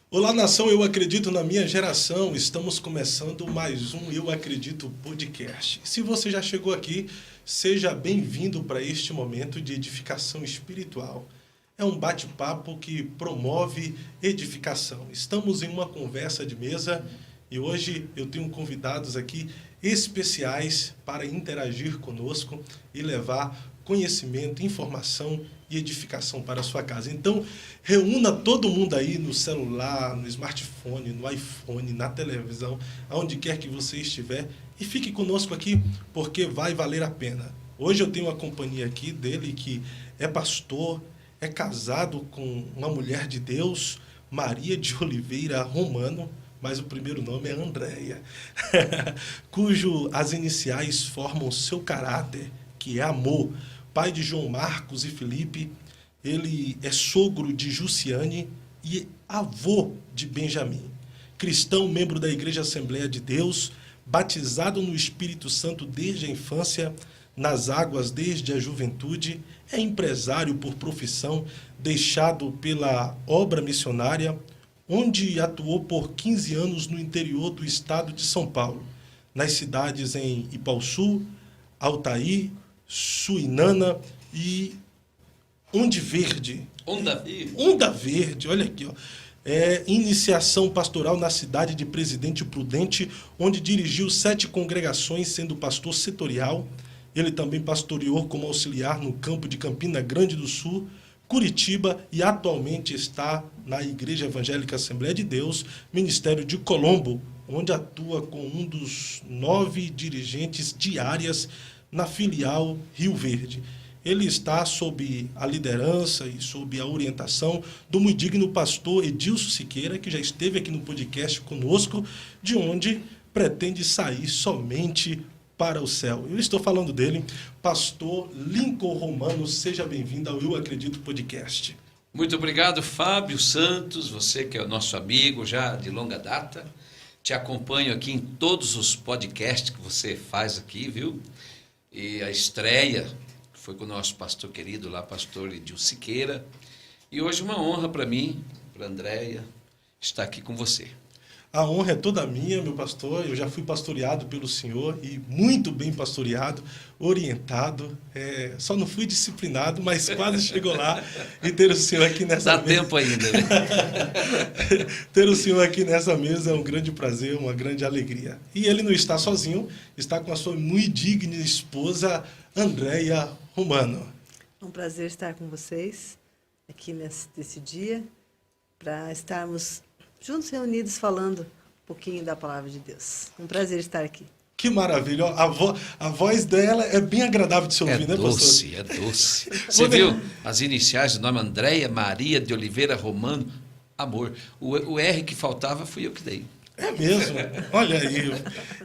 Olá, nação, eu acredito na minha geração. Estamos começando mais um Eu Acredito podcast. Se você já chegou aqui, seja bem-vindo para este momento de edificação espiritual. É um bate-papo que promove edificação. Estamos em uma conversa de mesa e hoje eu tenho convidados aqui especiais para interagir conosco e levar conhecimento, informação e edificação para a sua casa. Então, reúna todo mundo aí no celular, no smartphone, no iPhone, na televisão, aonde quer que você estiver, e fique conosco aqui, porque vai valer a pena. Hoje eu tenho a companhia aqui dele, que é pastor, é casado com uma mulher de Deus, Maria de Oliveira Romano, mas o primeiro nome é Andréia, cujo as iniciais formam seu caráter, que é amor. Pai de João Marcos e Felipe, ele é sogro de Jussiane e avô de Benjamim. Cristão, membro da Igreja Assembleia de Deus, batizado no Espírito Santo desde a infância, nas águas desde a juventude, é empresário por profissão, deixado pela obra missionária, onde atuou por 15 anos no interior do estado de São Paulo, nas cidades em Ipaussu, Altaí, Suinana e Onda Verde. Onda Verde, olha aqui, ó. Iniciação pastoral na cidade de Presidente Prudente, onde dirigiu 7 congregações, sendo pastor setorial. Ele também pastoreou como auxiliar no campo de Campina Grande do Sul, Curitiba, e atualmente está na Igreja Evangélica Assembleia de Deus, Ministério de Colombo, onde atua com um dos 9 dirigentes diárias na filial Rio Verde. Ele está sob a liderança e sob a orientação do muito digno pastor Edilson Siqueira, que já esteve aqui no podcast conosco, de onde pretende sair somente para o céu. Eu estou falando dele, pastor Lincoln Romano. Seja bem-vindo ao Eu Acredito podcast. Muito obrigado, Fábio Santos, você que é o nosso amigo já de longa data. Te acompanho aqui em todos os podcasts que você faz aqui, viu? E a estreia foi com o nosso pastor querido lá, pastor Edilson Siqueira. E hoje uma honra para mim, para a Andréia, estar aqui com você. A honra é toda minha, meu pastor. Eu já fui pastoreado pelo senhor e muito bem pastoreado, orientado. Só não fui disciplinado, mas quase chegou lá. E ter o senhor aqui nessa mesa... Dá tempo ainda, né? Ter o senhor aqui nessa mesa é um grande prazer, uma grande alegria. E ele não está sozinho, está com a sua muito digna esposa, Andréia Romano. É um prazer estar com vocês aqui nesse dia, para estarmos juntos reunidos falando um pouquinho da palavra de Deus. Um prazer estar aqui. Que maravilha. A voz dela é bem agradável de se ouvir, né, pastor? É doce. Você viu as iniciais do nome? Andréia Maria de Oliveira Romano, amor. O R que faltava fui eu que dei. É mesmo? Olha aí.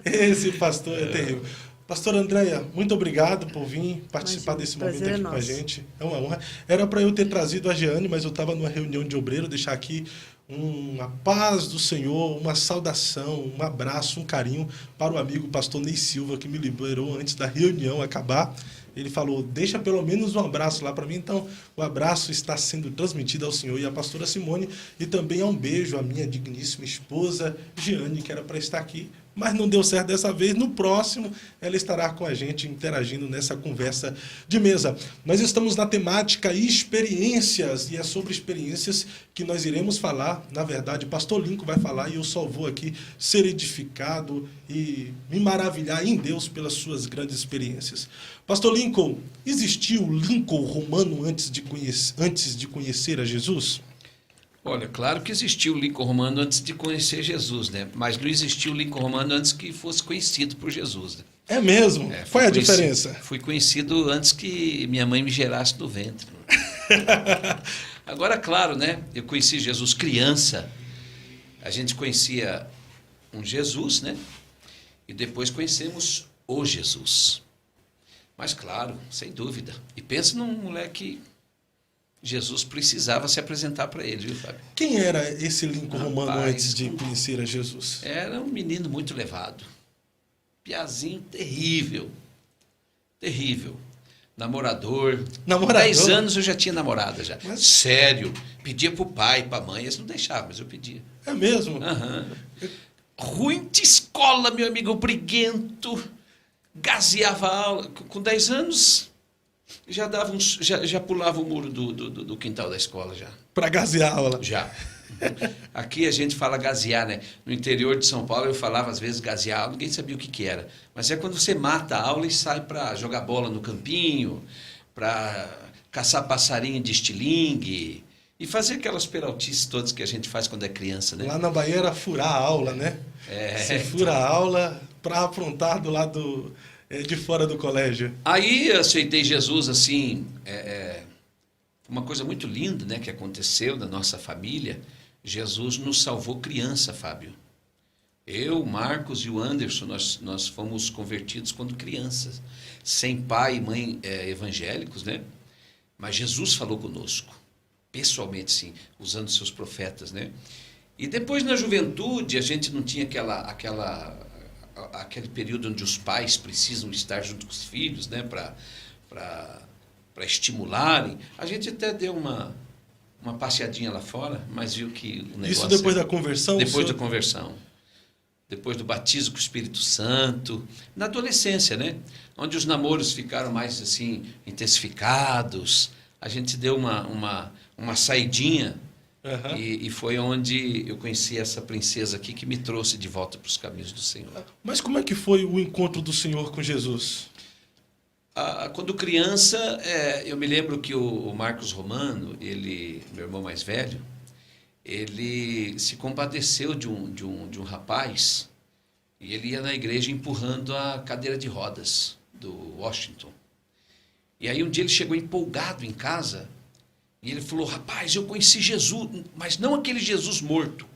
Esse pastor é terrível. Pastora Andréia, muito obrigado por vir participar desse momento aqui com a gente. É uma honra. Era para eu ter trazido a Jeane, mas eu estava numa reunião de obreiro, deixar aqui uma paz do Senhor, uma saudação, um abraço, um carinho para o amigo pastor Ney Silva, que me liberou antes da reunião acabar. Ele falou, deixa pelo menos um abraço lá para mim. Então, o abraço está sendo transmitido ao senhor e à pastora Simone, e também um beijo à minha digníssima esposa, Jeane, que era para estar aqui, mas não deu certo dessa vez. No próximo, ela estará com a gente interagindo nessa conversa de mesa. Nós estamos na temática experiências, e é sobre experiências que nós iremos falar. Na verdade, o pastor Lincoln vai falar, e eu só vou aqui ser edificado e me maravilhar em Deus pelas suas grandes experiências. Pastor Lincoln, existiu Lincoln Romano antes de conhecer a Jesus? Olha, claro que existiu o Lincoln Romano antes de conhecer Jesus, né? Mas não existiu o Lincoln Romano antes que fosse conhecido por Jesus, né? É mesmo? Qual é a diferença? Fui conhecido antes que minha mãe me gerasse no ventre. Agora, claro, né? Eu conheci Jesus criança. A gente conhecia um Jesus, né? E depois conhecemos o Jesus. Mas, claro, sem dúvida. E pensa num moleque... Jesus precisava se apresentar para ele, viu, Fábio? Quem era esse Lincoln Romano antes de conhecer a Jesus? Era um menino muito levado. Piazinho terrível. Terrível. namorador. Namorador? 10 anos eu já tinha namorada já. Mas- Sério. Pedia pro pai, pra mãe. Eles não deixavam, mas eu pedia. É mesmo? Aham. Ruim de escola, meu amigo, briguento. Gazeava a aula. Com 10 anos, já pulava o muro do quintal da escola já. Pra gazear a aula. Já. Aqui a gente fala gazear, né? No interior de São Paulo eu falava às vezes gazear, ninguém sabia o que era. Mas é quando você mata a aula e sai para jogar bola no campinho, para caçar passarinho de estilingue e fazer aquelas peraltices todas que a gente faz quando é criança, né? Lá na Bahia era furar a aula, né? Você fura a aula para aprontar do lado de fora do colégio. Aí eu aceitei Jesus assim, uma coisa muito linda, né, que aconteceu na nossa família. Jesus nos salvou criança, Fábio. Eu, o Marcos e o Anderson, nós fomos convertidos quando crianças, sem pai e mãe evangélicos, né? Mas Jesus falou conosco, pessoalmente, sim, usando seus profetas, né? E depois, na juventude, a gente não tinha aquele período onde os pais precisam estar junto com os filhos, né? Para estimularem. A gente até deu uma passeadinha lá fora, mas viu que o negócio... Isso depois da conversão? Depois da conversão. Depois do batismo com o Espírito Santo. Na adolescência, né? Onde os namoros ficaram mais, assim, intensificados. A gente deu uma saidinha. Uhum. E foi onde eu conheci essa princesa aqui que me trouxe de volta para os caminhos do Senhor. Mas como é que foi o encontro do Senhor com Jesus? Quando criança, eu me lembro que o Marcos Romano, meu irmão mais velho, ele se compadeceu de um rapaz e ele ia na igreja empurrando a cadeira de rodas do Washington. E aí um dia ele chegou empolgado em casa e ele falou: rapaz, eu conheci Jesus, mas não aquele Jesus morto.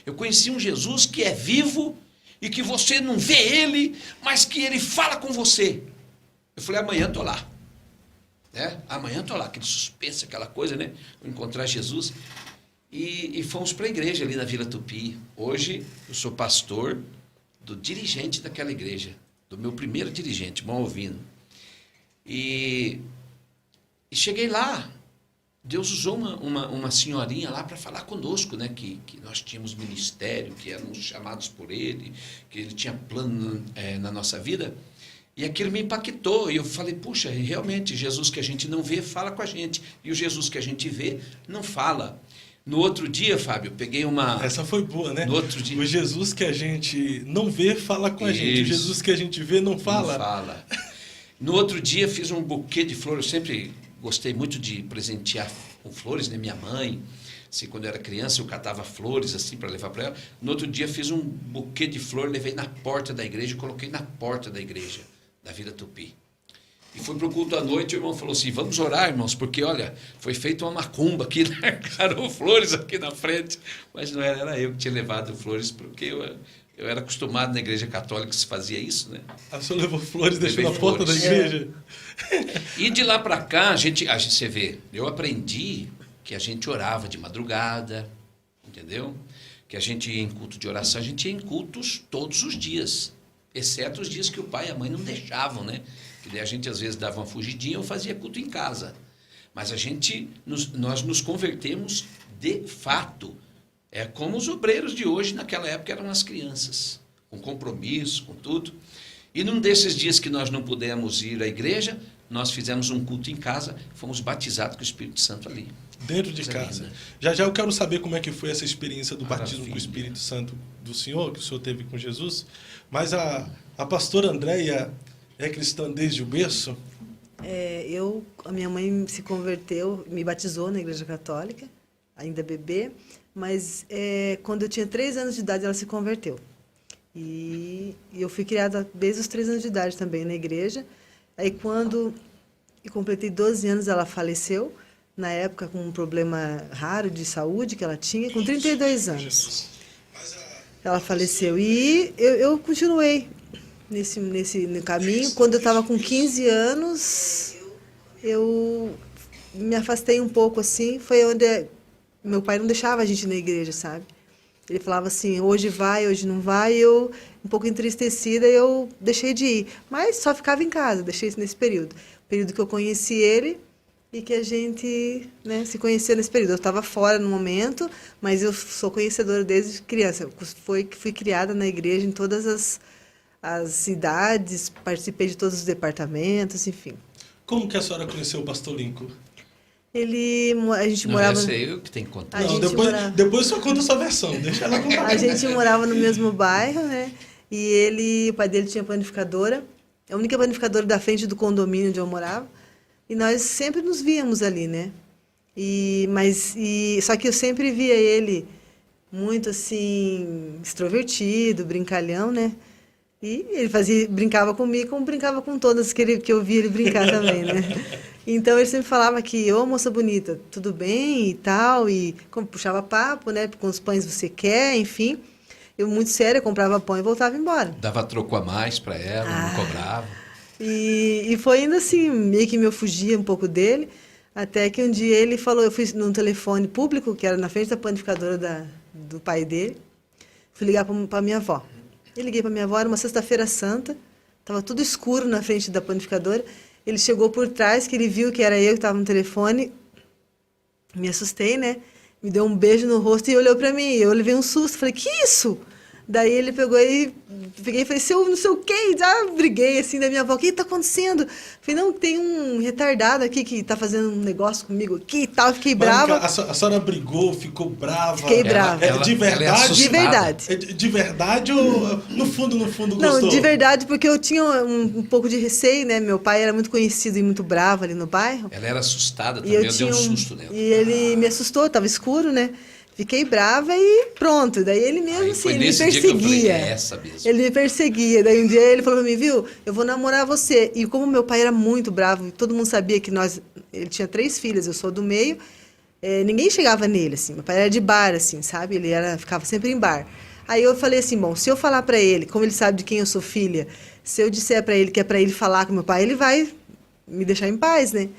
Eu conheci um Jesus que é vivo e que você não vê ele, mas que ele fala com você. Eu falei: amanhã estou lá. Amanhã estou lá. Aquele suspense, aquela coisa, né? Vou encontrar Jesus. E fomos para a igreja ali na Vila Tupi. Hoje eu sou pastor do dirigente daquela igreja, do meu primeiro dirigente, irmão Alvino. E cheguei lá. Deus usou uma senhorinha lá para falar conosco, né? Que nós tínhamos ministério, que éramos chamados por ele, que ele tinha plano na nossa vida. E aquilo me impactou. E eu falei: puxa, realmente, Jesus que a gente não vê, fala com a gente. E o Jesus que a gente vê, não fala. No outro dia, Fábio, peguei uma... Essa foi boa, né? No outro dia... O Jesus que a gente não vê, fala com a gente. O Jesus que a gente vê, não fala. Não fala. No outro dia, fiz um buquê de flores. Eu sempre gostei muito de presentear com flores, né? Minha mãe, assim, quando eu era criança, eu catava flores assim para levar para ela. No outro dia, fiz um buquê de flores, levei na porta da igreja, coloquei na porta da igreja da Vila Tupi. E fui para o culto à noite, o irmão falou assim: vamos orar, irmãos, porque, olha, foi feita uma macumba aqui, largaram flores aqui na frente. Mas não era eu que tinha levado flores, porque eu era acostumado na igreja católica que se fazia isso, né? A senhora levou flores e deixou Levei na porta da flores. igreja? E de lá para cá, você vê, eu aprendi que a gente orava de madrugada, entendeu? Que a gente ia em culto de oração, a gente ia em cultos todos os dias, exceto os dias que o pai e a mãe não deixavam, né? Que daí a gente às vezes dava uma fugidinha ou fazia culto em casa. Mas nós nos convertemos de fato. É como os obreiros de hoje, naquela época, eram as crianças, com compromisso, com tudo. E num desses dias que nós não pudemos ir à igreja, nós fizemos um culto em casa, fomos batizados com o Espírito Santo ali. Dentro de Coisa casa. linda. Já eu quero saber como é que foi essa experiência do batismo com o Maravilha. Espírito Santo do senhor, que o senhor teve com Jesus. Mas a pastora Andréia é cristã desde o berço? A minha mãe se converteu, me batizou na Igreja Católica, ainda bebê, mas quando eu tinha 3 anos de idade ela se converteu. E eu fui criada desde os 3 anos de idade também na igreja. Aí quando eu completei 12 anos ela faleceu, na época com um problema raro de saúde que ela tinha, com 32 anos. Ela faleceu e eu continuei no caminho. Quando eu estava com 15 anos, eu me afastei um pouco assim. Foi onde meu pai não deixava a gente ir na igreja, sabe? Ele falava assim: hoje vai, hoje não vai. Eu, um pouco entristecida, eu deixei de ir. Mas só ficava em casa, deixei isso nesse período. período que eu conheci ele e que a gente, né, se conheceu nesse período. Eu estava fora no momento, mas eu sou conhecedora desde criança. Eu fui criada na igreja em todas as idades, participei de todos os departamentos, enfim. Como que a senhora conheceu o pastor Lincoln? A gente Não, morava... essa é eu que tenho que contar. A Não, gente morava- depois só conta a sua versão, deixa ela contar. A gente morava no mesmo bairro, né? O pai dele tinha panificadora, a única panificadora da frente do condomínio onde eu morava, e nós sempre nos víamos ali, né? Só que eu sempre via ele muito assim extrovertido, brincalhão, né? E ele brincava comigo como brincava com todas que eu via ele brincar também, né? Então ele sempre falava que, ô moça bonita, tudo bem e tal, e como puxava papo, né? Quantos pães você quer, enfim. Eu, muito séria, comprava pão e voltava embora. Dava troco a mais para ela, não cobrava. E foi ainda assim, meio que eu fugia um pouco dele, até que um dia ele falou, eu fui num telefone público, que era na frente da panificadora do pai dele, fui ligar para minha avó. Eu liguei para minha avó, era uma sexta-feira santa, estava tudo escuro na frente da panificadora. Ele chegou por trás, que ele viu que era eu que estava no telefone, me assustei, né? Me deu um beijo no rosto e olhou para mim. Eu levei um susto, falei, que isso? Daí ele pegou e peguei e falei, seu não sei o quê, já briguei assim da minha avó, o que está acontecendo? Falei, não, tem um retardado aqui que está fazendo um negócio comigo aqui e tal, fiquei brava. A senhora brigou, ficou brava. Fiquei brava. De verdade? Ela é De verdade. De verdade ou no fundo gostou? Não, de verdade, porque eu tinha um pouco de receio, né? Meu pai era muito conhecido e muito bravo ali no bairro. Ela era assustada E também, eu eu dei tinha um susto nela. E ele me assustou, estava escuro, né? Fiquei brava e pronto. Daí ele mesmo, Aí assim, foi ele me nesse dia que eu falei, perseguia. é essa mesmo. Ele me perseguia. Daí um dia ele falou pra mim, viu, eu vou namorar você. E como meu pai era muito bravo, todo mundo sabia que ele tinha 3 filhas, eu sou do meio, ninguém chegava nele, assim. Meu pai era de bar, assim, sabe? Ficava sempre em bar. Aí eu falei assim, bom, se eu falar pra ele, como ele sabe de quem eu sou filha, se eu disser pra ele que é pra ele falar com meu pai, ele vai me deixar em paz, né?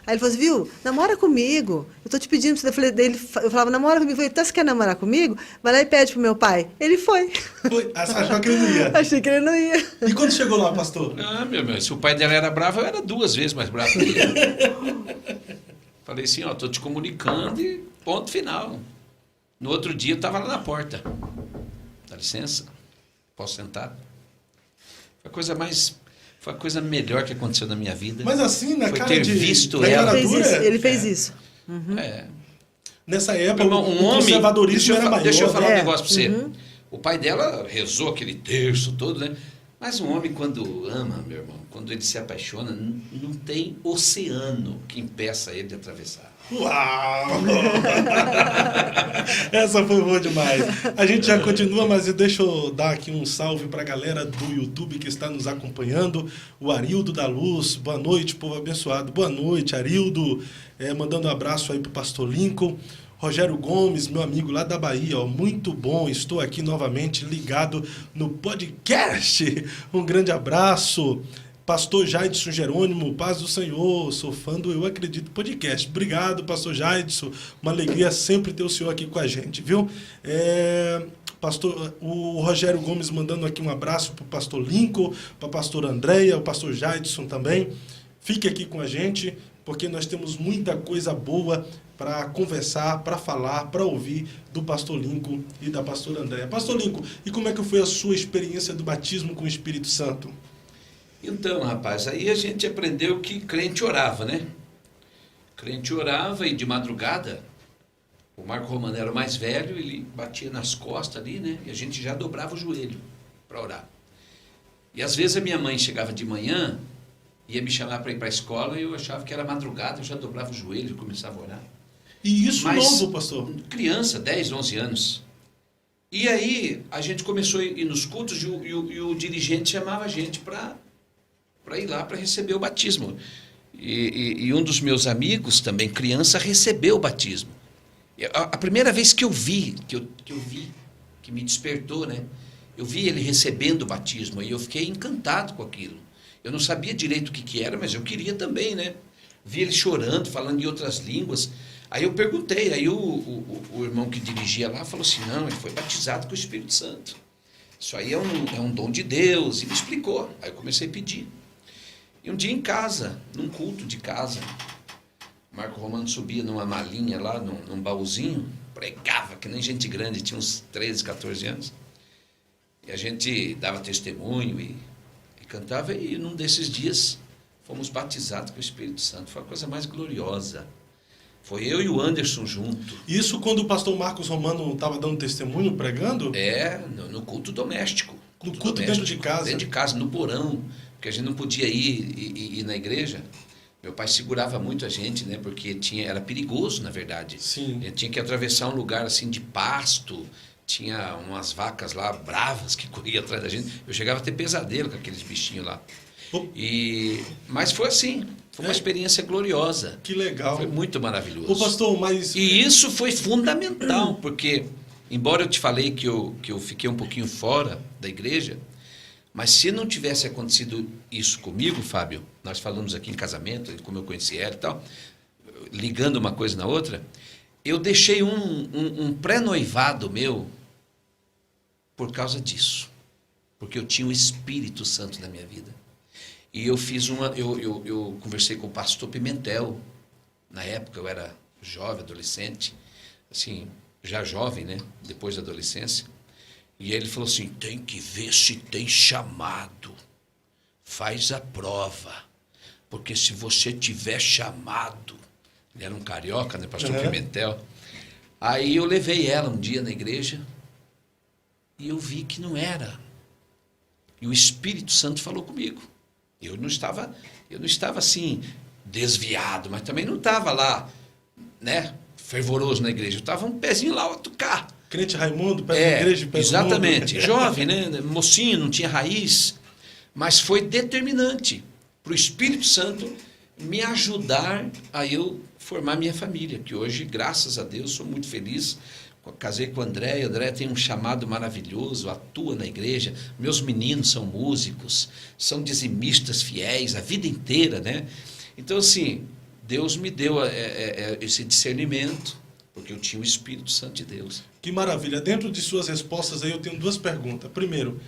Aí ele falou assim, viu, namora comigo. Eu tô te pedindo. Eu falava, namora comigo. Eu falei, então você quer namorar comigo? Vai lá e pede pro meu pai. Ele foi. Achou que ele não ia. Achei que ele não ia. E quando chegou lá, pastor? Ah, meu, se o pai dela era bravo, eu era 2 vezes mais bravo que ele. Falei assim, ó, tô te comunicando e ponto final. No outro dia eu tava lá na porta. Dá licença? Posso sentar? Foi a coisa melhor que aconteceu na minha vida. Mas assim, na foi cara ter de visto declaratura, ela. Ele fez isso. Uhum. Nessa época, Meu irmão, o conservadorismo era maior. Deixa eu falar um né? negócio para você. Uhum. O pai dela rezou aquele terço todo, né? Mas um homem, quando ama, meu irmão, quando ele se apaixona, não tem oceano que impeça ele de atravessar. Uau! Essa foi boa demais. A gente já continua, mas deixa eu dar aqui um salve para a galera do YouTube que está nos acompanhando. O Arildo da Luz, boa noite, povo abençoado. Boa noite, Arildo. Mandando um abraço aí para o pastor Lincoln. Rogério Gomes, meu amigo lá da Bahia, ó, muito bom, estou aqui novamente ligado no podcast. Um grande abraço. Pastor Jaidson Jerônimo, paz do Senhor, sou fã do Eu Acredito Podcast. Obrigado, pastor Jaidson, uma alegria sempre ter o senhor aqui com a gente, viu? O Rogério Gomes mandando aqui um abraço para o pastor Lincoln, para a pastora Andréia, o pastor Jaidson também. Fique aqui com a gente, porque nós temos muita coisa boa para conversar, para falar, para ouvir do pastor Lincoln e da pastora Andréia. Pastor Lincoln, e como é que foi a sua experiência do batismo com o Espírito Santo? Então, rapaz, aí a gente aprendeu que crente orava, né? Crente orava e de madrugada, o Marco Romano era o mais velho, ele batia nas costas ali, né? E a gente já dobrava o joelho para orar. E às vezes a minha mãe chegava de manhã, ia me chamar para ir para a escola e eu achava que era madrugada, eu já dobrava o joelho e começava a orar. E isso Mas, novo, pastor? Criança, 10, 11 anos. E aí a gente começou a ir nos cultos e o dirigente chamava a gente para ir lá para receber o batismo. E um dos meus amigos, também criança, recebeu o batismo. A primeira vez que eu vi, que me despertou, né? Eu vi ele recebendo o batismo e eu fiquei encantado com aquilo. Eu não sabia direito o que era, mas eu queria também, né? Vi ele chorando, falando em outras línguas. Aí eu perguntei, aí o irmão que dirigia lá falou assim, não, ele foi batizado com o Espírito Santo. Isso aí é um dom de Deus, e me explicou. Aí eu comecei a pedir. E um dia em casa, num culto de casa, Marco Romano subia numa malinha lá, num baúzinho, pregava que nem gente grande, tinha uns 13, 14 anos. E a gente dava testemunho e cantava, e num desses dias fomos batizados com o Espírito Santo. Foi a coisa mais gloriosa. Foi eu e o Anderson junto. Isso quando o pastor Marcos Romano estava dando testemunho, pregando? No culto doméstico. No culto dentro de casa? Dentro de casa, no porão, porque a gente não podia ir na igreja. Meu pai segurava muito a gente, né? Porque era perigoso, na verdade. Sim. Ele tinha que atravessar um lugar assim de pasto, tinha umas vacas lá bravas que corriam atrás da gente. Eu chegava a ter pesadelo com aqueles bichinhos lá. Mas foi assim, foi uma experiência gloriosa. Que legal. Foi muito maravilhoso. Ô pastor, mas... E isso foi fundamental, porque, embora eu te falei que eu fiquei um pouquinho fora da igreja, mas se não tivesse acontecido isso comigo, Fábio, nós falamos aqui em casamento, como eu conheci ela e tal, ligando uma coisa na outra, eu deixei um pré-noivado meu por causa disso, porque eu tinha o Espírito Santo na minha vida. E eu eu conversei com o pastor Pimentel, na época eu era jovem, adolescente, assim, já jovem, né, depois da adolescência, e ele falou assim, tem que ver se tem chamado, faz a prova, porque se você tiver chamado, ele era um carioca, né, pastor Pimentel, aí eu levei ela um dia na igreja, e eu vi que não era, e o Espírito Santo falou comigo. Eu não estava assim, desviado, mas também não estava lá, né, fervoroso na igreja. Eu estava um pezinho lá, outro cá. Crente Raimundo, pé da igreja, pé exatamente. Jovem, né, mocinho, não tinha raiz. Mas foi determinante para o Espírito Santo me ajudar a eu formar minha família, que hoje, graças a Deus, sou muito feliz. Casei com o André tem um chamado maravilhoso, atua na igreja, meus meninos são músicos, são dizimistas fiéis a vida inteira, né? Então, assim, Deus me deu esse discernimento, porque eu tinha o Espírito Santo de Deus. Que maravilha. Dentro de suas respostas aí eu tenho duas perguntas. Primeiro,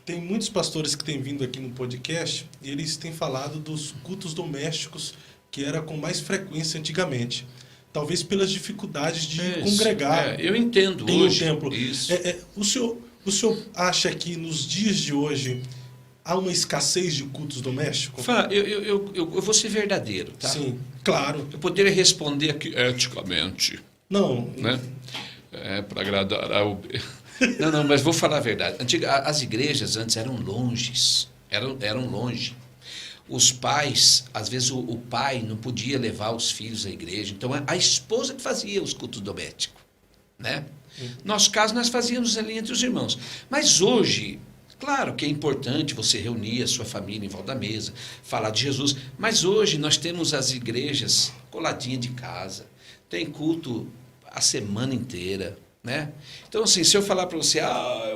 tem muitos pastores que têm vindo aqui no podcast e eles têm falado dos cultos domésticos que era com mais frequência antigamente. Talvez pelas dificuldades de congregar. Eu entendo em hoje. um templo. Isso. O senhor acha que nos dias de hoje há uma escassez de cultos domésticos? Eu vou ser verdadeiro, tá? Sim, claro. Eu poderia responder aqui eticamente. Não. Né? Para agradar ao... Não, mas vou falar a verdade. As igrejas antes eram longes. Eram longe. Os pais, às vezes o pai não podia levar os filhos à igreja, então a esposa que fazia os cultos domésticos, né? Nosso caso, nós fazíamos ali entre os irmãos. Mas hoje, claro que é importante você reunir a sua família em volta da mesa, falar de Jesus, mas hoje nós temos as igrejas coladinhas de casa, tem culto a semana inteira, né? Então, assim, se eu falar para você,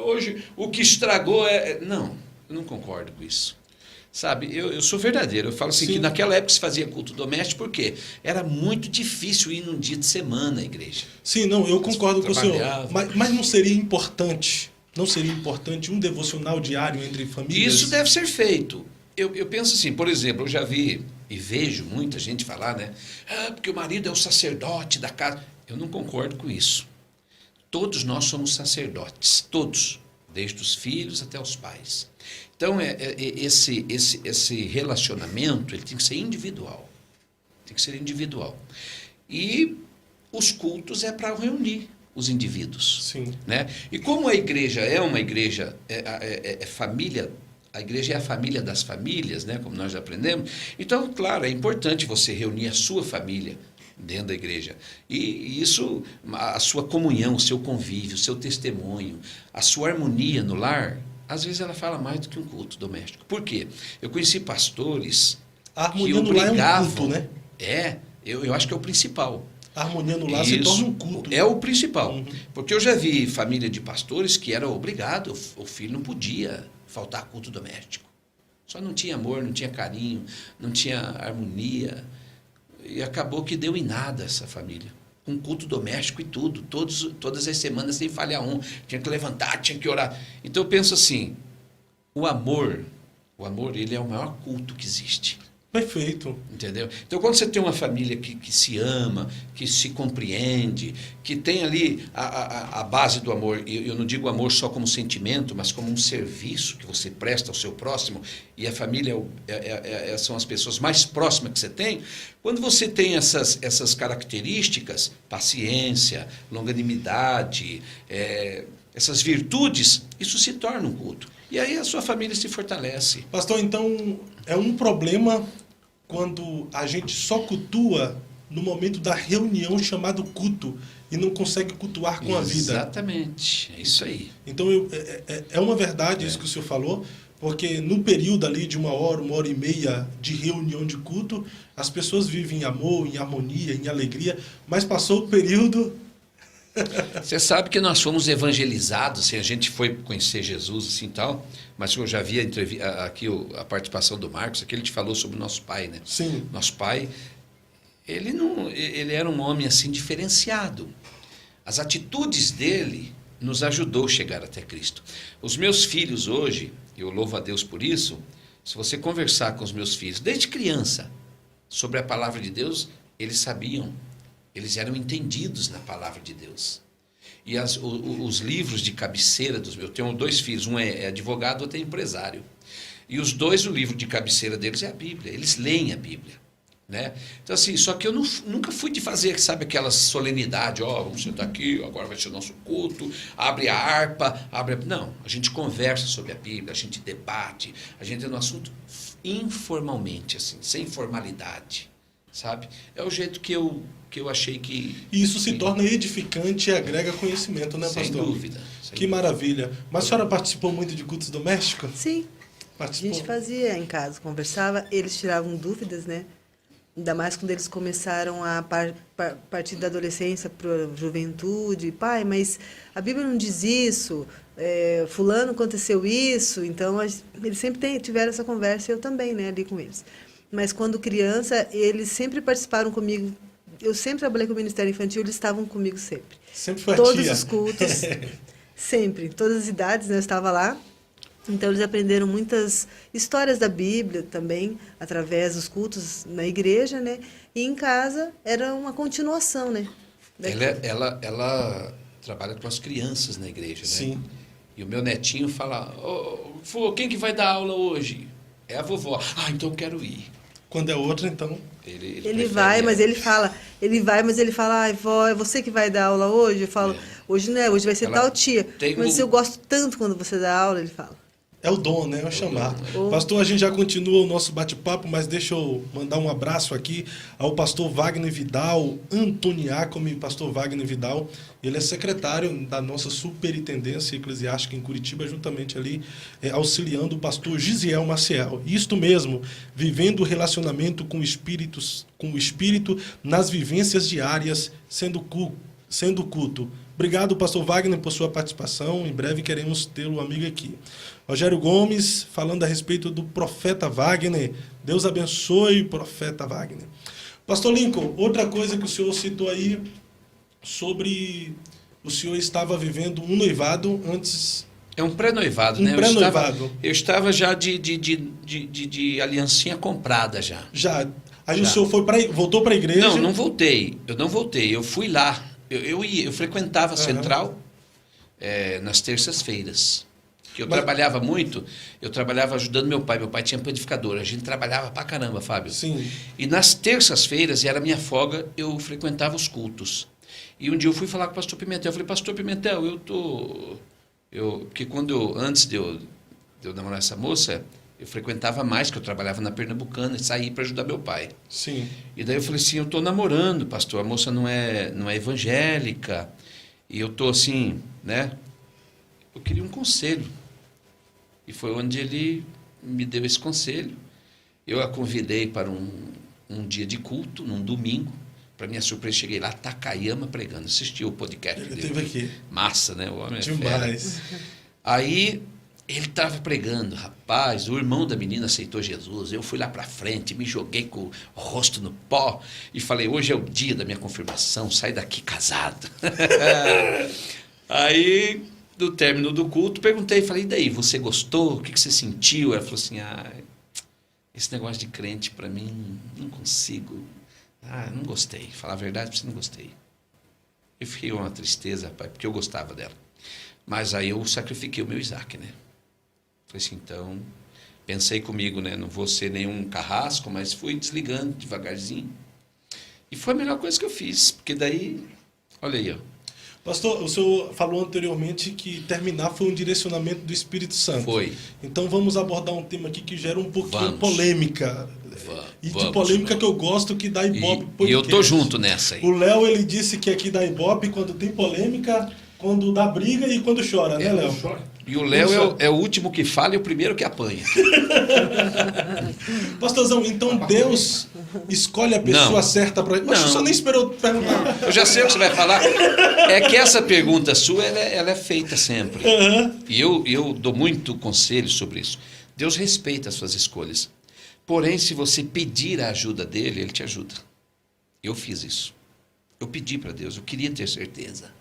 hoje o que estragou Não, eu não concordo com isso. Sabe, eu sou verdadeiro, eu falo assim, que naquela época se fazia culto doméstico, porque era muito difícil ir num dia de semana à igreja. Sim, não, eu concordo com o senhor, mas não seria importante um devocional diário entre famílias? Isso deve ser feito. Eu penso assim, por exemplo, eu já vi e vejo muita gente falar, né, porque o marido é o sacerdote da casa. Eu não concordo com isso. Todos nós somos sacerdotes, todos, desde os filhos até os pais. Então, esse relacionamento ele tem que ser individual. Tem que ser individual. E os cultos é para reunir os indivíduos. Sim. Né? E como a igreja é uma igreja, família, a igreja é a família das famílias, né? Como nós já aprendemos, então, claro, é importante você reunir a sua família dentro da igreja. E isso, a sua comunhão, o seu convívio, o seu testemunho, a sua harmonia no lar, às vezes ela fala mais do que um culto doméstico. Por quê? Eu conheci pastores a harmonia que obrigavam... no lar é um culto, né? Eu acho que é o principal. A harmonia no lar se torna um culto. É o principal. Uhum. Porque eu já vi família de pastores que era obrigado, o filho não podia faltar culto doméstico. Só não tinha amor, não tinha carinho, não tinha harmonia. E acabou que deu em nada essa família. Um culto doméstico e tudo. Todas as semanas sem falhar um. Tinha que levantar, tinha que orar. Então eu penso assim, o amor ele é o maior culto que existe. Perfeito. Entendeu? Então, quando você tem uma família que se ama, que se compreende, que tem ali a base do amor, e eu não digo amor só como sentimento, mas como um serviço que você presta ao seu próximo, e a família são as pessoas mais próximas que você tem, quando você tem essas características, paciência, longanimidade, essas virtudes, isso se torna um culto. E aí a sua família se fortalece. Pastor, então é um problema quando a gente só cultua no momento da reunião chamado culto e não consegue cultuar com a vida. Exatamente, é isso aí. Então é uma verdade isso que o senhor falou, porque no período ali de 1 hora, 1 hora e meia de reunião de culto, as pessoas vivem em amor, em harmonia, em alegria, mas passou o período... Você sabe que nós fomos evangelizados, assim, a gente foi conhecer Jesus assim tal, mas eu já vi aqui a participação do Marcos, aqui ele te falou sobre o nosso pai, né? Sim. Nosso pai, ele era um homem assim diferenciado. As atitudes dele nos ajudou a chegar até Cristo. Os meus filhos hoje, eu louvo a Deus por isso, se você conversar com os meus filhos, desde criança, sobre a palavra de Deus, eles sabiam. Eles eram entendidos na palavra de Deus. E os livros de cabeceira dos meus... Eu tenho 2 filhos, um é advogado, outro é empresário. E os 2, o livro de cabeceira deles é a Bíblia. Eles leem a Bíblia. Né? Então, assim, só que eu nunca fui de fazer, sabe, aquela solenidade, vamos sentar aqui, agora vai ser o nosso culto, abre a harpa, Não, a gente conversa sobre a Bíblia, a gente debate, a gente entra no assunto informalmente, assim, sem formalidade. Sabe? É o jeito que eu achei que... E isso se torna edificante e agrega conhecimento, né, pastor? Sem dúvida. Que maravilha. Mas a senhora participou muito de cultos domésticos? Sim. Participou? A gente fazia em casa, conversava, eles tiravam dúvidas, né? Ainda mais quando eles começaram a partir da adolescência para a juventude. Pai, mas a Bíblia não diz isso, fulano aconteceu isso. Então, eles sempre tiveram essa conversa, eu também, né, ali com eles. Mas quando criança, eles sempre participaram comigo. Eu sempre trabalhei com o Ministério Infantil, eles estavam comigo sempre. Sempre foi a Todos tia. os cultos, sempre. Todas as idades, né, eu estava lá. Então, eles aprenderam muitas histórias da Bíblia também, através dos cultos na igreja, né? E em casa era uma continuação, né? Ela trabalha com as crianças na igreja, né? Sim. E o meu netinho fala, quem que vai dar aula hoje? É a vovó. Então eu quero ir. Quando é outra, então... Ele vai, mas ele fala, ai, vó, é você que vai dar aula hoje? Eu falo, hoje não é, hoje vai ser tal tia. Mas eu gosto tanto quando você dá aula, ele fala. É o dom, né? É o chamado. Pastor, a gente já continua o nosso bate-papo, mas deixa eu mandar um abraço aqui ao pastor Wagner Vidal, Antoniacomi, pastor Wagner Vidal. Ele é secretário da nossa superintendência eclesiástica em Curitiba, juntamente ali, auxiliando o pastor Gisiel Maciel. Isto mesmo, vivendo o relacionamento com o Espírito nas vivências diárias, sendo culto. Obrigado, pastor Wagner, por sua participação. Em breve queremos tê-lo amigo aqui. Rogério Gomes, falando a respeito do profeta Wagner. Deus abençoe o profeta Wagner. Pastor Lincoln, outra coisa que o senhor citou aí, sobre o senhor estava vivendo um noivado antes... É um pré-noivado, né? Eu estava já de aliancinha comprada já. Já. Aí o senhor voltou para a igreja? Não, não voltei. Eu não voltei. Eu fui lá. Eu frequentava a Central nas terças-feiras. Que eu trabalhava muito, eu trabalhava ajudando meu pai. Meu pai tinha panificadora. A gente trabalhava pra caramba, Fábio. Sim. E nas terças-feiras, e era minha folga, eu frequentava os cultos. E um dia eu fui falar com o pastor Pimentel. Eu falei, pastor Pimentel, porque antes de eu namorar essa moça, eu frequentava mais, que eu trabalhava na Pernambucana e saí para ajudar meu pai. Sim. E daí eu falei assim, eu estou namorando, pastor, a moça não é evangélica, e eu estou assim, né? Eu queria um conselho. E foi onde ele me deu esse conselho. Eu a convidei para um dia de culto, num domingo. Para minha surpresa, cheguei lá, Takayama pregando. Assisti o podcast ele dele. Esteve aqui. Massa, né? O homem é demais. Fera. Aí ele estava pregando, rapaz, o irmão da menina aceitou Jesus. Eu fui lá para frente, me joguei com o rosto no pó e falei, hoje é o dia da minha confirmação, sai daqui casado. Aí, no término do culto, perguntei, falei, e daí, você gostou? O que você sentiu? Ela falou assim, Esse negócio de crente, para mim, não consigo. Não gostei. Falar a verdade, não gostei. Eu fiquei uma tristeza, rapaz, porque eu gostava dela. Mas aí eu sacrifiquei o meu Isaac, né? Falei assim, então, pensei comigo, né? Não vou ser nenhum carrasco, mas fui desligando devagarzinho. E foi a melhor coisa que eu fiz, porque daí, olha aí, ó. Pastor, o senhor falou anteriormente que terminar foi um direcionamento do Espírito Santo. Foi. Então vamos abordar um tema aqui que gera um pouquinho Vamos. polêmica. E de Vamos, polêmica irmão. que eu gosto que dá Ibope Podcast. E eu tô junto nessa aí. O Léo, ele disse que aqui dá Ibope quando tem polêmica, quando dá briga e quando chora, né, Léo? E o Léo é o último que fala e o primeiro que apanha. Pastorzão, então Deus escolhe a pessoa Não. certa para... Mas Não. você nem esperou perguntar. Eu já sei o que você vai falar. É que essa pergunta sua, ela é feita sempre. E eu dou muito conselho sobre isso. Deus respeita as suas escolhas. Porém, se você pedir a ajuda dele, ele te ajuda. Eu fiz isso. Eu pedi para Deus, eu queria ter certeza.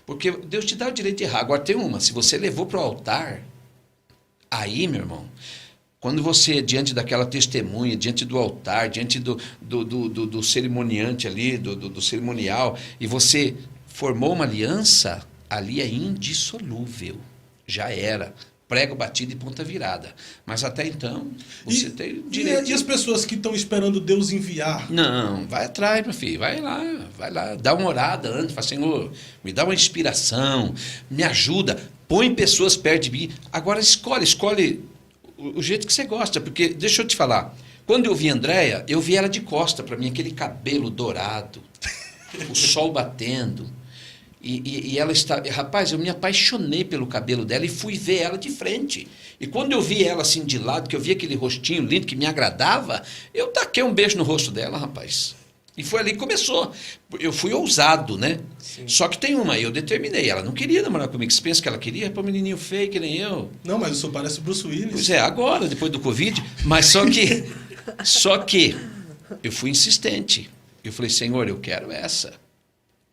Porque Deus te dá o direito de errar. Agora tem uma, se você levou para o altar, aí, meu irmão, quando você, diante daquela testemunha, diante do altar, diante do cerimoniante ali, do cerimonial, e você formou uma aliança, ali é indissolúvel. Já era. Prego batido e ponta virada. Mas até então, você tem direito. E as pessoas que estão esperando Deus enviar? Não, vai atrás, meu filho. Vai lá. Dá uma orada antes. Fala, Senhor, me dá uma inspiração, me ajuda. Põe pessoas perto de mim. Agora escolhe o jeito que você gosta. Porque, deixa eu te falar, quando eu vi a Andréia, eu vi ela de costa para mim, aquele cabelo dourado, o sol batendo. E ela está... Rapaz, eu me apaixonei pelo cabelo dela e fui ver ela de frente. E quando eu vi ela assim de lado, que eu vi aquele rostinho lindo que me agradava, eu taquei um beijo no rosto dela, rapaz. E foi ali que começou. Eu fui ousado, né? Sim. Só que tem uma, eu determinei. Ela não queria namorar comigo. Você pensa que ela queria? Pô, menininho feio, que nem eu. Não, mas o senhor parece Bruce Willis. Pois é, agora, depois do Covid. Mas só que eu fui insistente. Eu falei, Senhor, eu quero essa.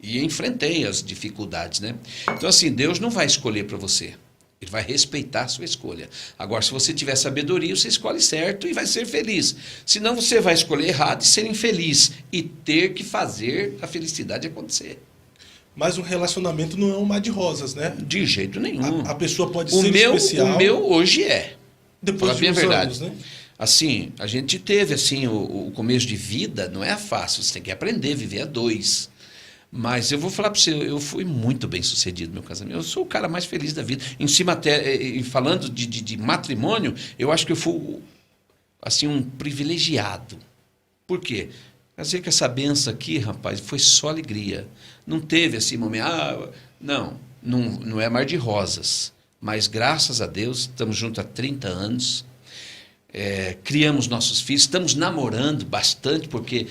E enfrentei as dificuldades, né? Então, assim, Deus não vai escolher para você. Ele vai respeitar a sua escolha. Agora, se você tiver sabedoria, você escolhe certo e vai ser feliz. Senão, você vai escolher errado e ser infeliz. E ter que fazer a felicidade acontecer. Mas um relacionamento não é um mar de rosas, né? De jeito nenhum. A pessoa pode ser especial. O meu hoje é. Depois de uns anos, né? Assim, a gente teve assim, o começo de vida, não é fácil. Você tem que aprender a viver a dois. Mas eu vou falar para você, eu fui muito bem sucedido no meu casamento. Eu sou o cara mais feliz da vida. Em cima até, falando de matrimônio, eu acho que eu fui assim, um privilegiado. Por quê? Quer dizer que essa benção aqui, rapaz, foi só alegria. Não teve assim momento, não é mar de rosas. Mas graças a Deus, estamos juntos há 30 anos. Criamos nossos filhos, estamos namorando bastante, porque...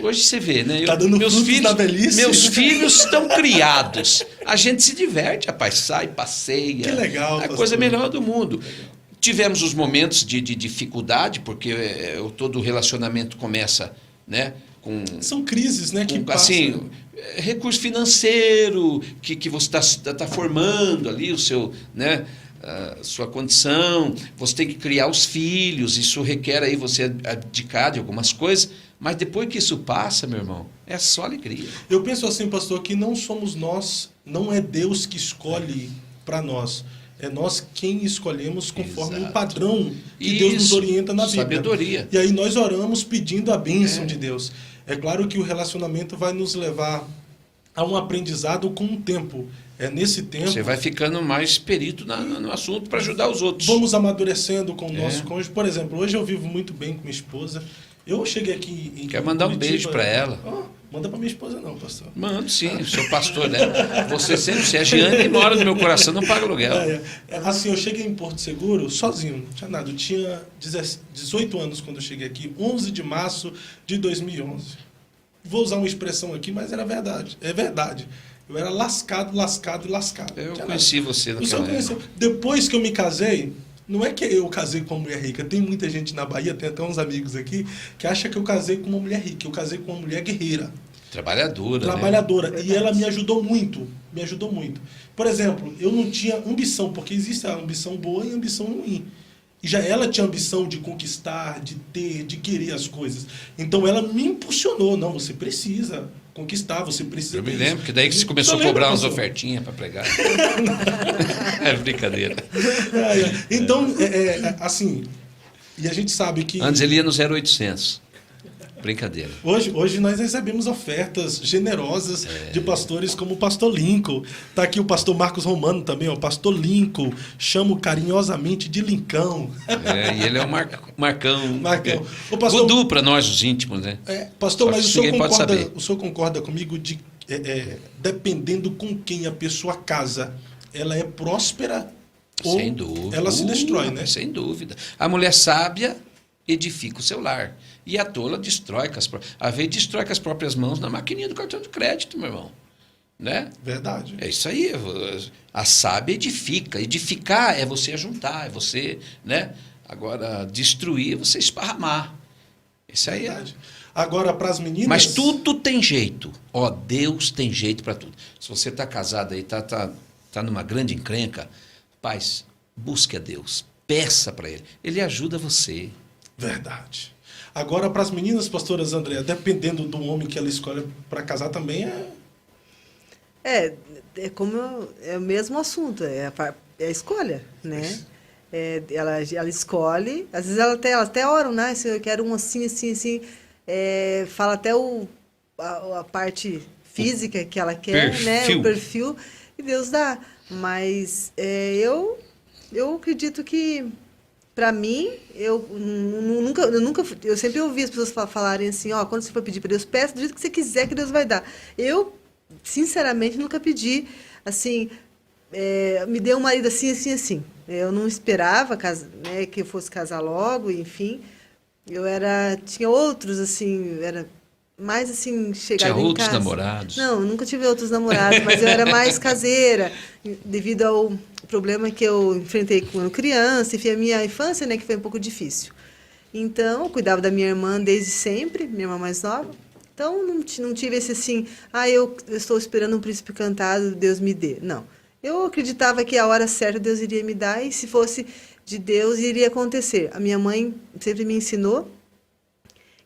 Hoje você vê, né? Tá dando frutos da velhice. Meus filhos estão criados. A gente se diverte, rapaz, sai, passeia. Que legal. É a coisa melhor do mundo. Tivemos os momentos de dificuldade, porque todo relacionamento começa, né? São crises, né? Assim, recurso financeiro, que você está formando ali o seu, né? Sua condição, você tem que criar os filhos, isso requer aí você abdicar de algumas coisas, mas depois que isso passa, meu irmão, é só alegria. Eu penso assim, pastor, que não somos nós, não é Deus que escolhe para nós, é nós quem escolhemos conforme o padrão que Deus nos orienta na Bíblia. Sabedoria. E aí nós oramos pedindo a bênção de Deus. É claro que o relacionamento vai nos levar a um aprendizado com o tempo. Nesse tempo... Você vai ficando mais perito no assunto para ajudar os outros. Vamos amadurecendo com o nosso cônjuge. Por exemplo, hoje eu vivo muito bem com minha esposa. Eu cheguei aqui em Quer mandar Curitiba, um beijo para ela? Manda para minha esposa não, pastor. Mando sim, sou pastor dela. Você sempre, você é Giane e mora no meu coração, não paga aluguel. Assim, eu cheguei em Porto Seguro sozinho, não tinha nada. Eu tinha 18 anos quando eu cheguei aqui, 11 de março de 2011. Vou usar uma expressão aqui, mas era verdade. É verdade. Eu era lascado. Eu conheci você naquela época. Depois que eu me casei, não é que eu casei com uma mulher rica. Tem muita gente na Bahia, tem até uns amigos aqui, que acha que eu casei com uma mulher rica. Eu casei com uma mulher guerreira. Trabalhadora. Né? E ela me ajudou muito. Por exemplo, eu não tinha ambição, porque existe a ambição boa e a ambição ruim. E já ela tinha ambição de conquistar, de ter, de querer as coisas. Então ela me impulsionou. Não, você precisa conquistar, você precisa. Eu me ter lembro isso. que daí que você começou a cobrar umas ofertinhas para pregar. É brincadeira. Então, assim, e a gente sabe que Antes ele ia no 0800. Brincadeira. hoje nós recebemos ofertas generosas de pastores como o pastor Lincoln. Está aqui o pastor Marcos Romano também, o pastor Lincoln. Chamo carinhosamente de Lincão. E ele é o Marcão. Marcão. O pastor, Gudu para nós, os íntimos, né? Pastor, Só mas que ninguém pode saber. o senhor concorda comigo de dependendo com quem a pessoa casa, ela é próspera ou Sem dúvida. ela se destrói, né? Sem dúvida. A mulher sábia edifica o seu lar. E a tola destrói com as próprias... A vez destrói com as próprias mãos na maquininha do cartão de crédito, meu irmão. Né? Verdade. É isso aí. A sábia edifica. Edificar é você ajuntar, é você, né? Agora, destruir é você esparramar. Isso aí Verdade. Agora, para as meninas... Mas tudo tem jeito. Ó, Deus tem jeito para tudo. Se você está casado aí, tá numa grande encrenca, paz, busque a Deus. Peça para Ele. Ele ajuda você. Verdade. Agora, para as meninas, pastoras Andréa, dependendo do homem que ela escolhe para casar também É o mesmo assunto, é a escolha, né? Ela escolhe, às vezes ela até ora, né? Se eu quero um assim, assim, assim, fala até a parte física que ela quer, né? O perfil, e Deus dá. Mas eu acredito que, para mim, eu sempre ouvi as pessoas falarem assim, quando você for pedir para Deus, peça do jeito que você quiser que Deus vai dar. Eu, sinceramente, nunca pedi, assim, me dê um marido assim, assim, assim. Eu não esperava né, que eu fosse casar logo, enfim. Tinha outros, assim, era mais, assim, chegada em casa. Tinha outros namorados? Não, nunca tive outros namorados, mas eu era mais caseira, devido ao problema que eu enfrentei quando criança, enfim, a minha infância, né, que foi um pouco difícil. Então, eu cuidava da minha irmã desde sempre, minha irmã mais nova. Então, não tive esse assim, eu estou esperando um príncipe cantado, Deus me dê. Não. Eu acreditava que a hora certa Deus iria me dar e se fosse de Deus, iria acontecer. A minha mãe sempre me ensinou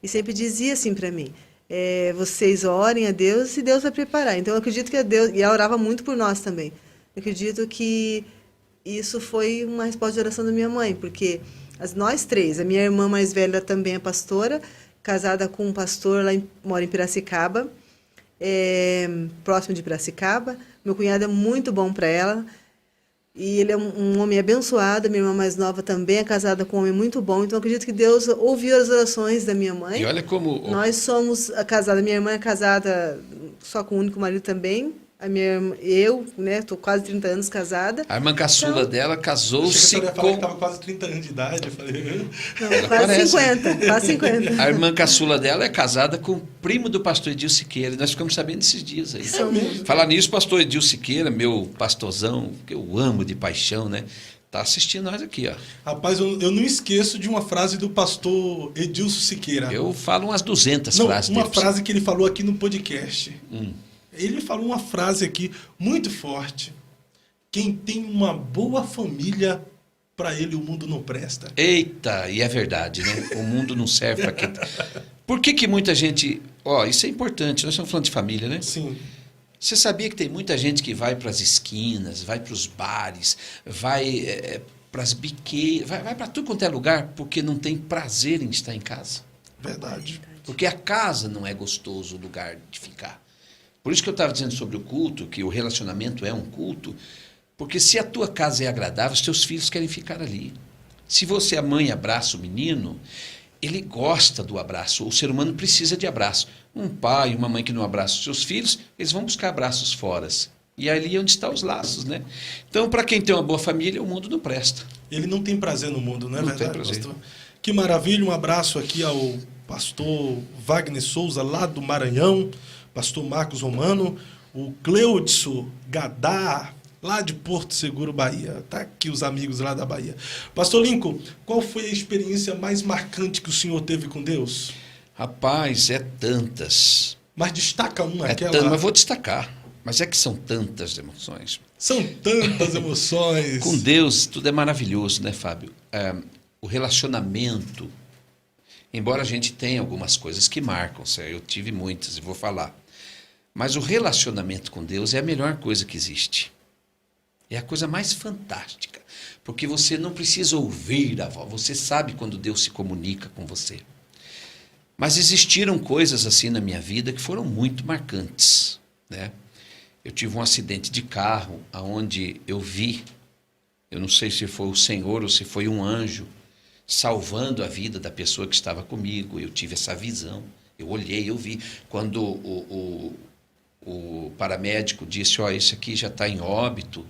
e sempre dizia assim para mim, vocês orem a Deus e Deus vai preparar. Então, eu acredito que Deus... E ela orava muito por nós também. Eu acredito que isso foi uma resposta de oração da minha mãe, porque nós três, a minha irmã mais velha também é pastora, casada com um pastor, mora em Piracicaba, próximo de Piracicaba. Meu cunhado é muito bom para ela, e ele é um homem abençoado. Minha irmã mais nova também é casada com um homem muito bom, então eu acredito que Deus ouviu as orações da minha mãe. E olha como... Nós somos casadas, minha irmã é casada só com o único marido também. Eu, né, estou quase 30 anos casada. A irmã caçula dela casou-se com... que estava quase 30 anos de idade. Eu falei... Não, quase 50, quase 50. A irmã caçula dela é casada com o primo do pastor Edil Siqueira. Nós ficamos sabendo esses dias aí. Falar nisso, pastor Edil Siqueira, meu pastorzão, que eu amo de paixão, né? Está assistindo nós aqui, ó. Rapaz, eu não esqueço de uma frase do pastor Edilson Siqueira. Eu falo umas 200 frases uma dele. Frase que ele falou aqui no podcast. Ele falou uma frase aqui muito forte. Quem tem uma boa família, para ele o mundo não presta. Eita, e é verdade, né? O mundo não serve para quem... Por que muita gente... isso é importante, nós estamos falando de família, né? Sim. Você sabia que tem muita gente que vai para as esquinas, vai para os bares, vai para as biqueiras, vai para tudo quanto é lugar, porque não tem prazer em estar em casa? Verdade. Porque a casa não é gostoso o lugar de ficar. Por isso que eu estava dizendo sobre o culto, que o relacionamento é um culto, porque se a tua casa é agradável, os teus filhos querem ficar ali. Se você, a mãe, abraça o menino, ele gosta do abraço. O ser humano precisa de abraço. Um pai e uma mãe que não abraçam os seus filhos, eles vão buscar abraços fora. E ali é onde estão os laços, né? Então, para quem tem uma boa família, o mundo não presta. Ele não tem prazer no mundo, não é verdade, tem prazer. pastor? Que maravilha, um abraço aqui ao pastor Wagner Souza, lá do Maranhão, pastor Marcos Romano, o Cleudson Gadá, lá de Porto Seguro, Bahia. Tá aqui os amigos lá da Bahia. Pastor Lincoln, qual foi a experiência mais marcante que o senhor teve com Deus? Rapaz, é tantas. Mas destaca uma, Mas vou destacar. Mas é que são tantas emoções. São tantas emoções. Com Deus, tudo é maravilhoso, né, Fábio? o relacionamento, embora a gente tenha algumas coisas que marcam, certo? Eu tive muitas e vou falar, mas o relacionamento com Deus é a melhor coisa que existe. É a coisa mais fantástica, porque você não precisa ouvir a voz, você sabe quando Deus se comunica com você. Mas existiram coisas assim na minha vida que foram muito marcantes, né? Eu tive um acidente de carro, onde eu vi, eu não sei se foi o Senhor ou se foi um anjo, salvando a vida da pessoa que estava comigo. Eu tive essa visão, eu olhei, eu vi. Quando o paramédico disse, ó, esse aqui já está em óbito,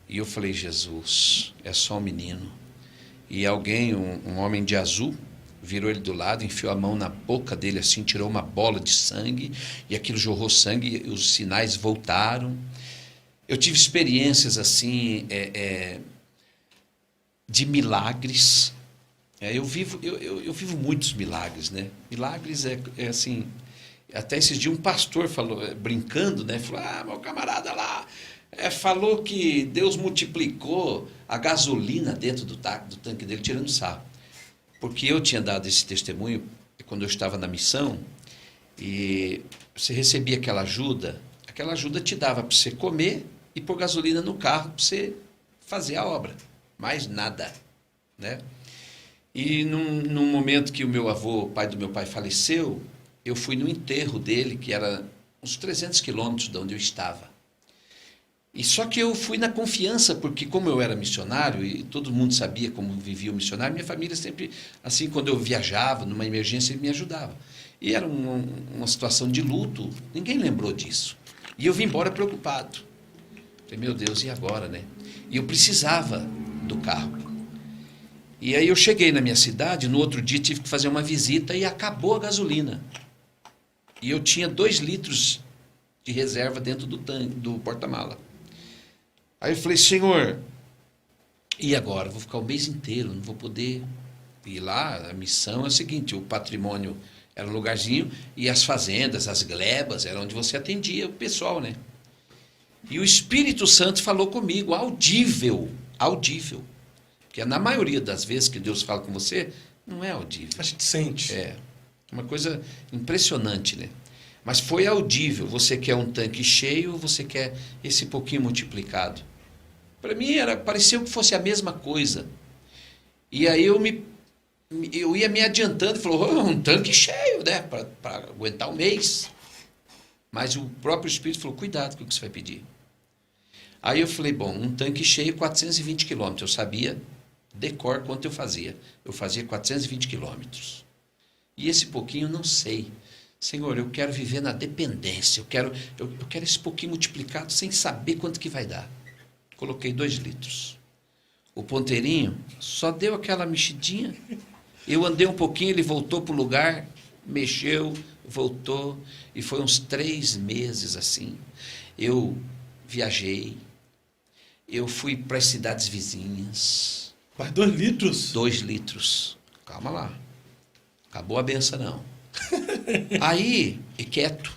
e eu falei, Jesus, é só um menino. E alguém, um homem de azul, virou ele do lado, enfiou a mão na boca dele assim, tirou uma bola de sangue, e aquilo jorrou sangue, e os sinais voltaram. Eu tive experiências assim, de milagres. Eu vivo muitos milagres, né? Milagres é assim, até esses dias um pastor falou, brincando, né? Falou, meu camarada lá, falou que Deus multiplicou a gasolina dentro do tanque dele, tirando sarro. Porque eu tinha dado esse testemunho quando eu estava na missão, e você recebia aquela ajuda te dava para você comer e pôr gasolina no carro para você fazer a obra, mais nada, né? E num momento que o meu avô, pai do meu pai, faleceu, eu fui no enterro dele, que era uns 300 quilômetros de onde eu estava. E só que eu fui na confiança, porque como eu era missionário e todo mundo sabia como vivia o missionário, minha família sempre, assim, quando eu viajava, numa emergência, me ajudava. E era uma situação de luto, ninguém lembrou disso. E eu vim embora preocupado. Falei, meu Deus, e agora, né? E eu precisava do carro. E aí eu cheguei na minha cidade, no outro dia tive que fazer uma visita e acabou a gasolina. E eu tinha 2 litros de reserva dentro do tanque, do porta-mala. Aí eu falei, Senhor, e agora? Vou ficar o mês inteiro, não vou poder ir lá. A missão é o seguinte, o patrimônio era um lugarzinho, e as fazendas, as glebas, era onde você atendia o pessoal, né? E o Espírito Santo falou comigo, audível. Porque na maioria das vezes que Deus fala com você, não é audível. A gente sente. É uma coisa impressionante, né? Mas foi audível. Você quer um tanque cheio, você quer esse pouquinho multiplicado. Para mim pareceu que fosse a mesma coisa. E aí eu ia me adiantando e falou, um tanque cheio, né? Para aguentar um mês. Mas o próprio Espírito falou, cuidado com o que você vai pedir. Aí eu falei, bom, um tanque cheio, 420 quilômetros. Eu sabia de cor quanto eu fazia. Eu fazia 420 quilômetros. E esse pouquinho, não sei. Senhor, eu quero viver na dependência. Eu quero esse pouquinho multiplicado sem saber quanto que vai dar. Coloquei 2 litros. O ponteirinho só deu aquela mexidinha. Eu andei um pouquinho, ele voltou para o lugar, mexeu, voltou. E foi uns 3 meses assim. Eu viajei. Eu fui para as cidades vizinhas. Mas 2 litros? 2 litros. Calma lá. Acabou a benção, não. Aí, eu quieto.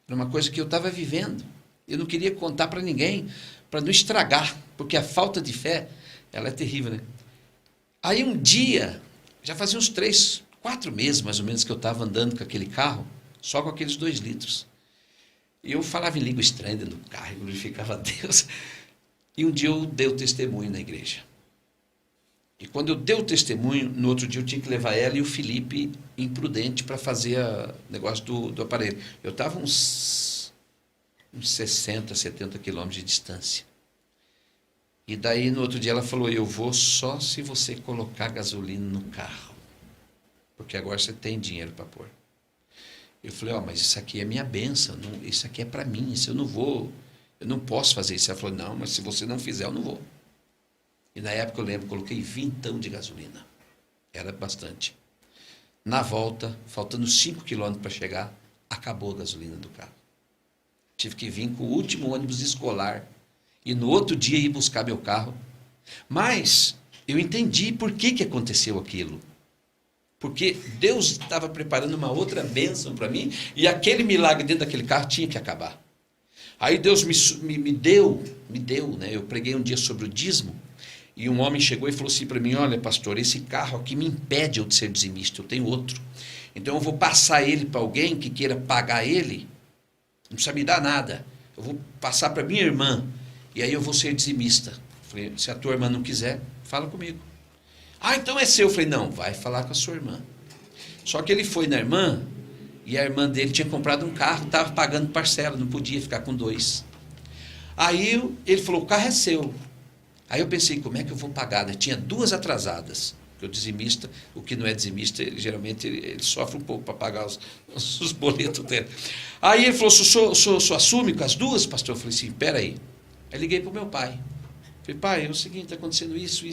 Era uma coisa que eu estava vivendo. Eu não queria contar para ninguém, para não estragar, porque a falta de fé, ela é terrível, né? Aí um dia, já fazia uns 3, 4 meses mais ou menos que eu estava andando com aquele carro, só com aqueles 2 litros. E eu falava em língua estranha dentro do carro, e glorificava a Deus. E um dia eu dei o testemunho na igreja. E quando eu dei o testemunho, no outro dia eu tinha que levar ela e o Felipe imprudente para fazer o negócio do aparelho. Eu estava uns 60, 70 quilômetros de distância. E daí no outro dia ela falou, eu vou só se você colocar gasolina no carro. Porque agora você tem dinheiro para pôr. Eu falei, mas isso aqui é minha bênção, isso aqui é para mim, isso eu não posso fazer isso. Ela falou, não, mas se você não fizer, eu não vou. E na época eu lembro, coloquei 20 de gasolina. Era bastante. Na volta, faltando 5 quilômetros para chegar, acabou a gasolina do carro. Tive que vir com o último ônibus escolar e no outro dia ir buscar meu carro. Mas eu entendi por que aconteceu aquilo. Porque Deus estava preparando uma outra bênção para mim e aquele milagre dentro daquele carro tinha que acabar. Aí Deus me deu, né? Eu preguei um dia sobre o dízimo. E um homem chegou e falou assim para mim: olha, pastor, esse carro aqui me impede eu de ser dizimista, eu tenho outro. Então eu vou passar ele para alguém que queira pagar ele, não precisa me dar nada. Eu vou passar para minha irmã, e aí eu vou ser dizimista. Eu falei: se a tua irmã não quiser, fala comigo. Ah, então é seu. Eu falei: não, vai falar com a sua irmã. Só que ele foi na irmã, e a irmã dele tinha comprado um carro, estava pagando parcela, não podia ficar com 2. Aí ele falou: o carro é seu. Aí eu pensei: como é que eu vou pagar? Tinha 2 atrasadas. Porque o dizimista, o que não é dizimista, geralmente ele sofre um pouco para pagar os boletos dele. Aí ele falou: o senhor assume com as 2, pastor? Eu falei assim: espera aí. Aí liguei para o meu pai. Falei: pai, é o seguinte, está acontecendo isso.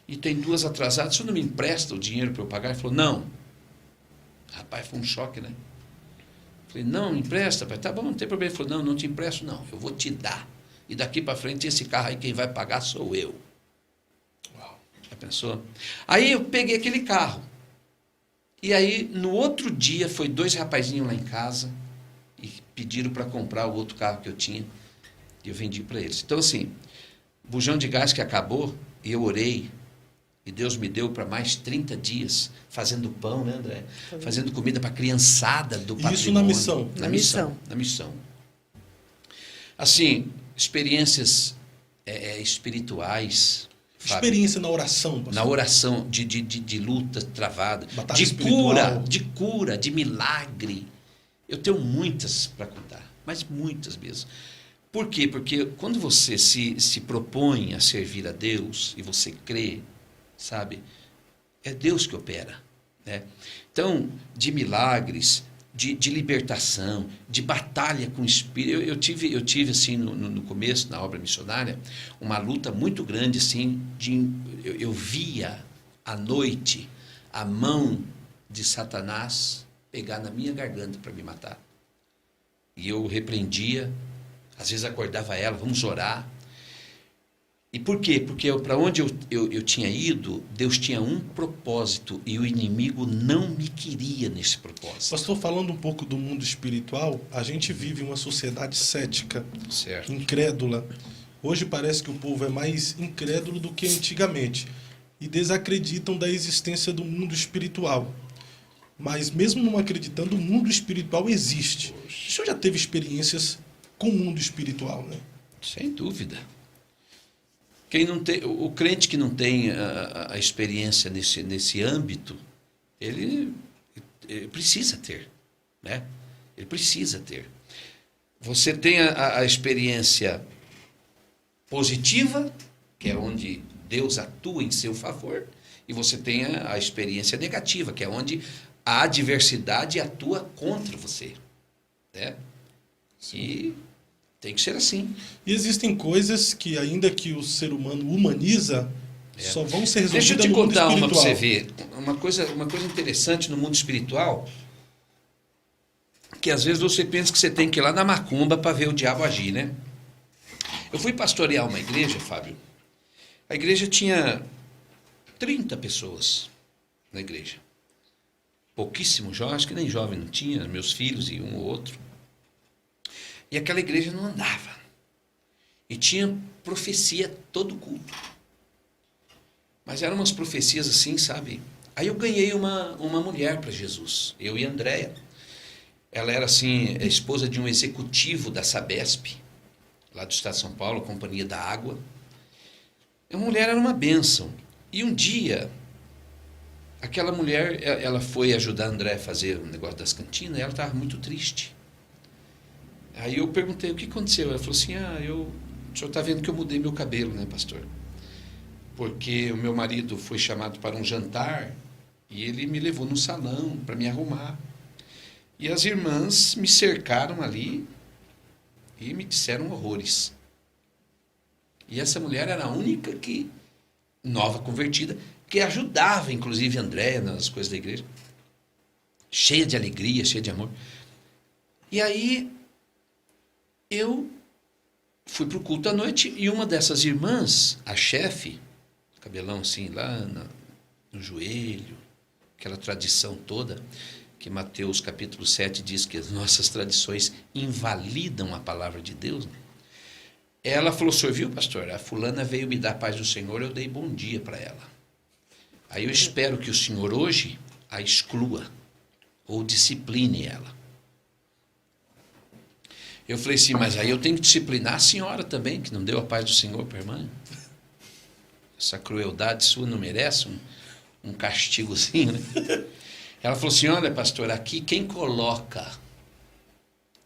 E tem 2 atrasadas, o senhor não me empresta o dinheiro para eu pagar? Ele falou: não. Rapaz, foi um choque, né? Falei: não, me empresta, pai. Tá bom, não tem problema. Ele falou: não te empresto, não. Eu vou te dar. E daqui para frente, esse carro aí, quem vai pagar sou eu. Uau. Já pensou? Aí eu peguei aquele carro. E aí, no outro dia, foi 2 rapazinhos lá em casa e pediram para comprar o outro carro que eu tinha. E eu vendi para eles. Então, assim, bujão de gás que acabou, e eu orei. E Deus me deu para mais 30 dias, fazendo pão, né, André? Fazendo comida para a criançada do patrimônio. Isso na missão? Na missão. Assim, experiências espirituais. Fábio. Experiência na oração, pastor. Na oração, de luta travada. Batalha espiritual. De cura, de milagre. Eu tenho muitas para contar, mas muitas mesmo. Por quê? Porque quando você se propõe a servir a Deus e você crê, sabe, é Deus que opera, né? Então, de milagres, de libertação, de batalha com o Espírito. Eu tive assim, no começo, na obra missionária, uma luta muito grande, assim, eu via à noite a mão de Satanás pegar na minha garganta para me matar. E eu repreendia, às vezes acordava ela: vamos orar. E por quê? Porque para onde eu tinha ido, Deus tinha um propósito e o inimigo não me queria nesse propósito. Pastor, falando um pouco do mundo espiritual, a gente vive uma sociedade cética, certo, incrédula. Hoje parece que o povo é mais incrédulo do que antigamente e desacreditam da existência do mundo espiritual. Mas mesmo não acreditando, o mundo espiritual existe. O senhor já teve experiências com o mundo espiritual, né? Sem dúvida. Quem não tem, o crente que não tem a experiência nesse âmbito, ele precisa ter, né? Ele precisa ter. Você tem a experiência positiva, que é onde Deus atua em seu favor, e você tem a experiência negativa, que é onde a adversidade atua contra você, né? E tem que ser assim. E existem coisas que, ainda que o ser humano humaniza, só vão ser resolvidas no mundo espiritual. Deixa eu te contar uma para você ver. Uma coisa interessante no mundo espiritual, que às vezes você pensa que você tem que ir lá na macumba para ver o diabo agir, né? Eu fui pastorear uma igreja, Fábio. A igreja tinha 30 pessoas na igreja. Pouquíssimo jovem, acho que nem jovem não tinha, meus filhos e um ou outro. E aquela igreja não andava. E tinha profecia todo culto. Mas eram umas profecias assim, sabe? Aí eu ganhei uma mulher para Jesus, eu e a Andréia. Ela era assim, a esposa de um executivo da Sabesp, lá do estado de São Paulo, a Companhia da Água. A mulher era uma bênção. E um dia, aquela mulher, ela foi ajudar a Andréia a fazer o negócio das cantinas, e ela estava muito triste. Aí eu perguntei: o que aconteceu? Ela falou assim: o senhor está vendo que eu mudei meu cabelo, né, pastor? Porque o meu marido foi chamado para um jantar e ele me levou no salão para me arrumar. E as irmãs me cercaram ali e me disseram horrores. E essa mulher era a única nova convertida, que ajudava, inclusive, a Andréia nas coisas da igreja. Cheia de alegria, cheia de amor. E aí eu fui para o culto à noite e uma dessas irmãs, a chefe, cabelão assim lá no joelho, aquela tradição toda, que Mateus capítulo 7 diz que as nossas tradições invalidam a palavra de Deus, né? Ela falou, o senhor viu, pastor? A fulana veio me dar a paz do Senhor, eu dei bom dia para ela. Aí eu espero que o senhor hoje a exclua ou discipline ela. Eu falei assim, mas aí eu tenho que disciplinar a senhora também, que não deu a paz do Senhor para a irmã. Essa crueldade sua não merece um castigozinho, né? Ela falou assim, olha, pastor, aqui quem coloca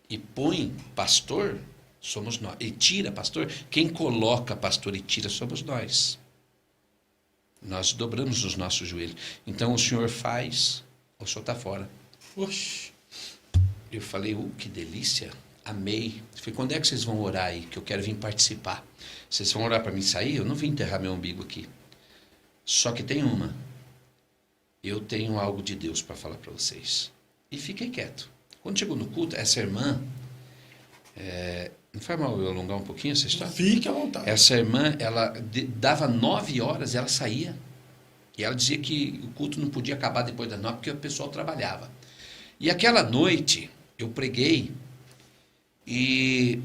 e põe pastor somos nós. E tira pastor, quem coloca pastor e tira somos nós. Nós dobramos os nossos joelhos. Então o senhor faz, o senhor está fora. Oxi. Eu falei, que delícia, amei. Eu falei, quando é que vocês vão orar aí? Que eu quero vir participar. Vocês vão orar para mim sair? Eu não vim enterrar meu umbigo aqui. Só que tem uma. Eu tenho algo de Deus para falar para vocês. E fiquei quieto. Quando chegou no culto, essa irmã... não faz mal eu alongar um pouquinho essa história? Fique à vontade. Essa irmã, ela dava 9 horas, ela saía. E ela dizia que o culto não podia acabar depois das 9, porque o pessoal trabalhava. E aquela noite, eu preguei, e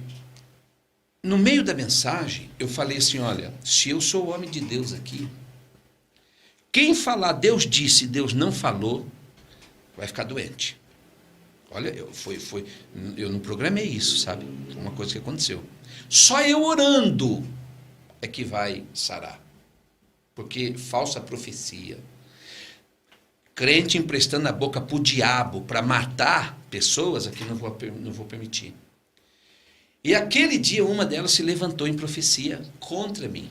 no meio da mensagem, eu falei assim, olha, se eu sou o homem de Deus aqui, quem falar Deus disse, Deus não falou, vai ficar doente. Olha, eu não programei isso, sabe? Foi uma coisa que aconteceu. Só eu orando é que vai sarar. Porque falsa profecia, crente emprestando a boca para o diabo para matar pessoas, aqui não vou permitir. E aquele dia uma delas se levantou em profecia contra mim.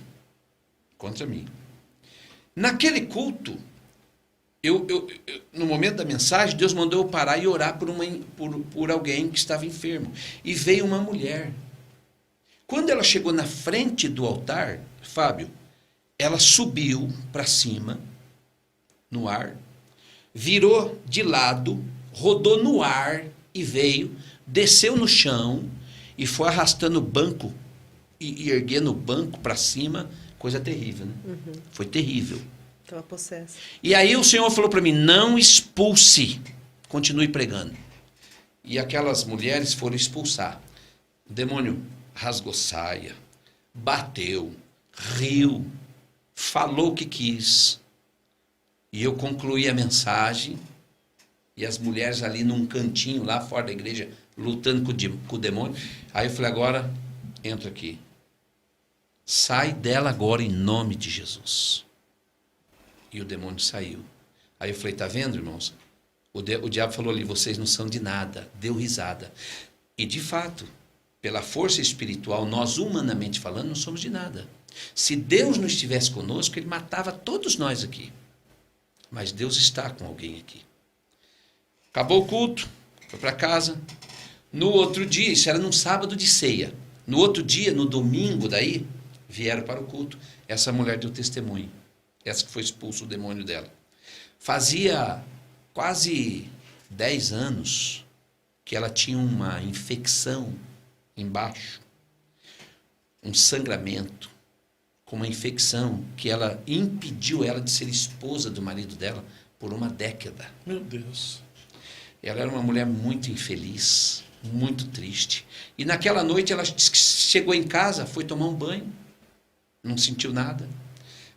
Contra mim. Naquele culto, no momento da mensagem, Deus mandou eu parar e orar por alguém que estava enfermo. E veio uma mulher. Quando ela chegou na frente do altar, Fábio, ela subiu para cima, no ar, virou de lado, rodou no ar e veio, desceu no chão e foi arrastando o banco e erguendo o banco para cima, coisa terrível, né? Uhum. Foi terrível. Estava possessa. E aí o Senhor falou para mim, não expulse, continue pregando. E aquelas mulheres foram expulsar. O demônio rasgou saia, bateu, riu, falou o que quis. E eu concluí a mensagem, e as mulheres ali num cantinho, lá fora da igreja, lutando com o demônio. Aí eu falei, agora, entra aqui. Sai dela agora em nome de Jesus. E o demônio saiu. Aí eu falei, tá vendo, irmãos? O diabo falou ali, vocês não são de nada. Deu risada. E de fato, pela força espiritual, nós humanamente falando, não somos de nada. Se Deus não estivesse conosco, Ele matava todos nós aqui. Mas Deus está com alguém aqui. Acabou o culto, foi para casa. No outro dia, isso era num sábado de ceia. No outro dia, no domingo daí, vieram para o culto. Essa mulher deu testemunho. Essa que foi expulso o demônio dela. Fazia quase 10 anos que ela tinha uma infecção embaixo. Um sangramento. Com uma infecção que ela impediu ela de ser esposa do marido dela por uma década. Meu Deus. Ela era uma mulher muito infeliz, muito triste. E naquela noite ela chegou em casa, foi tomar um banho, não sentiu nada.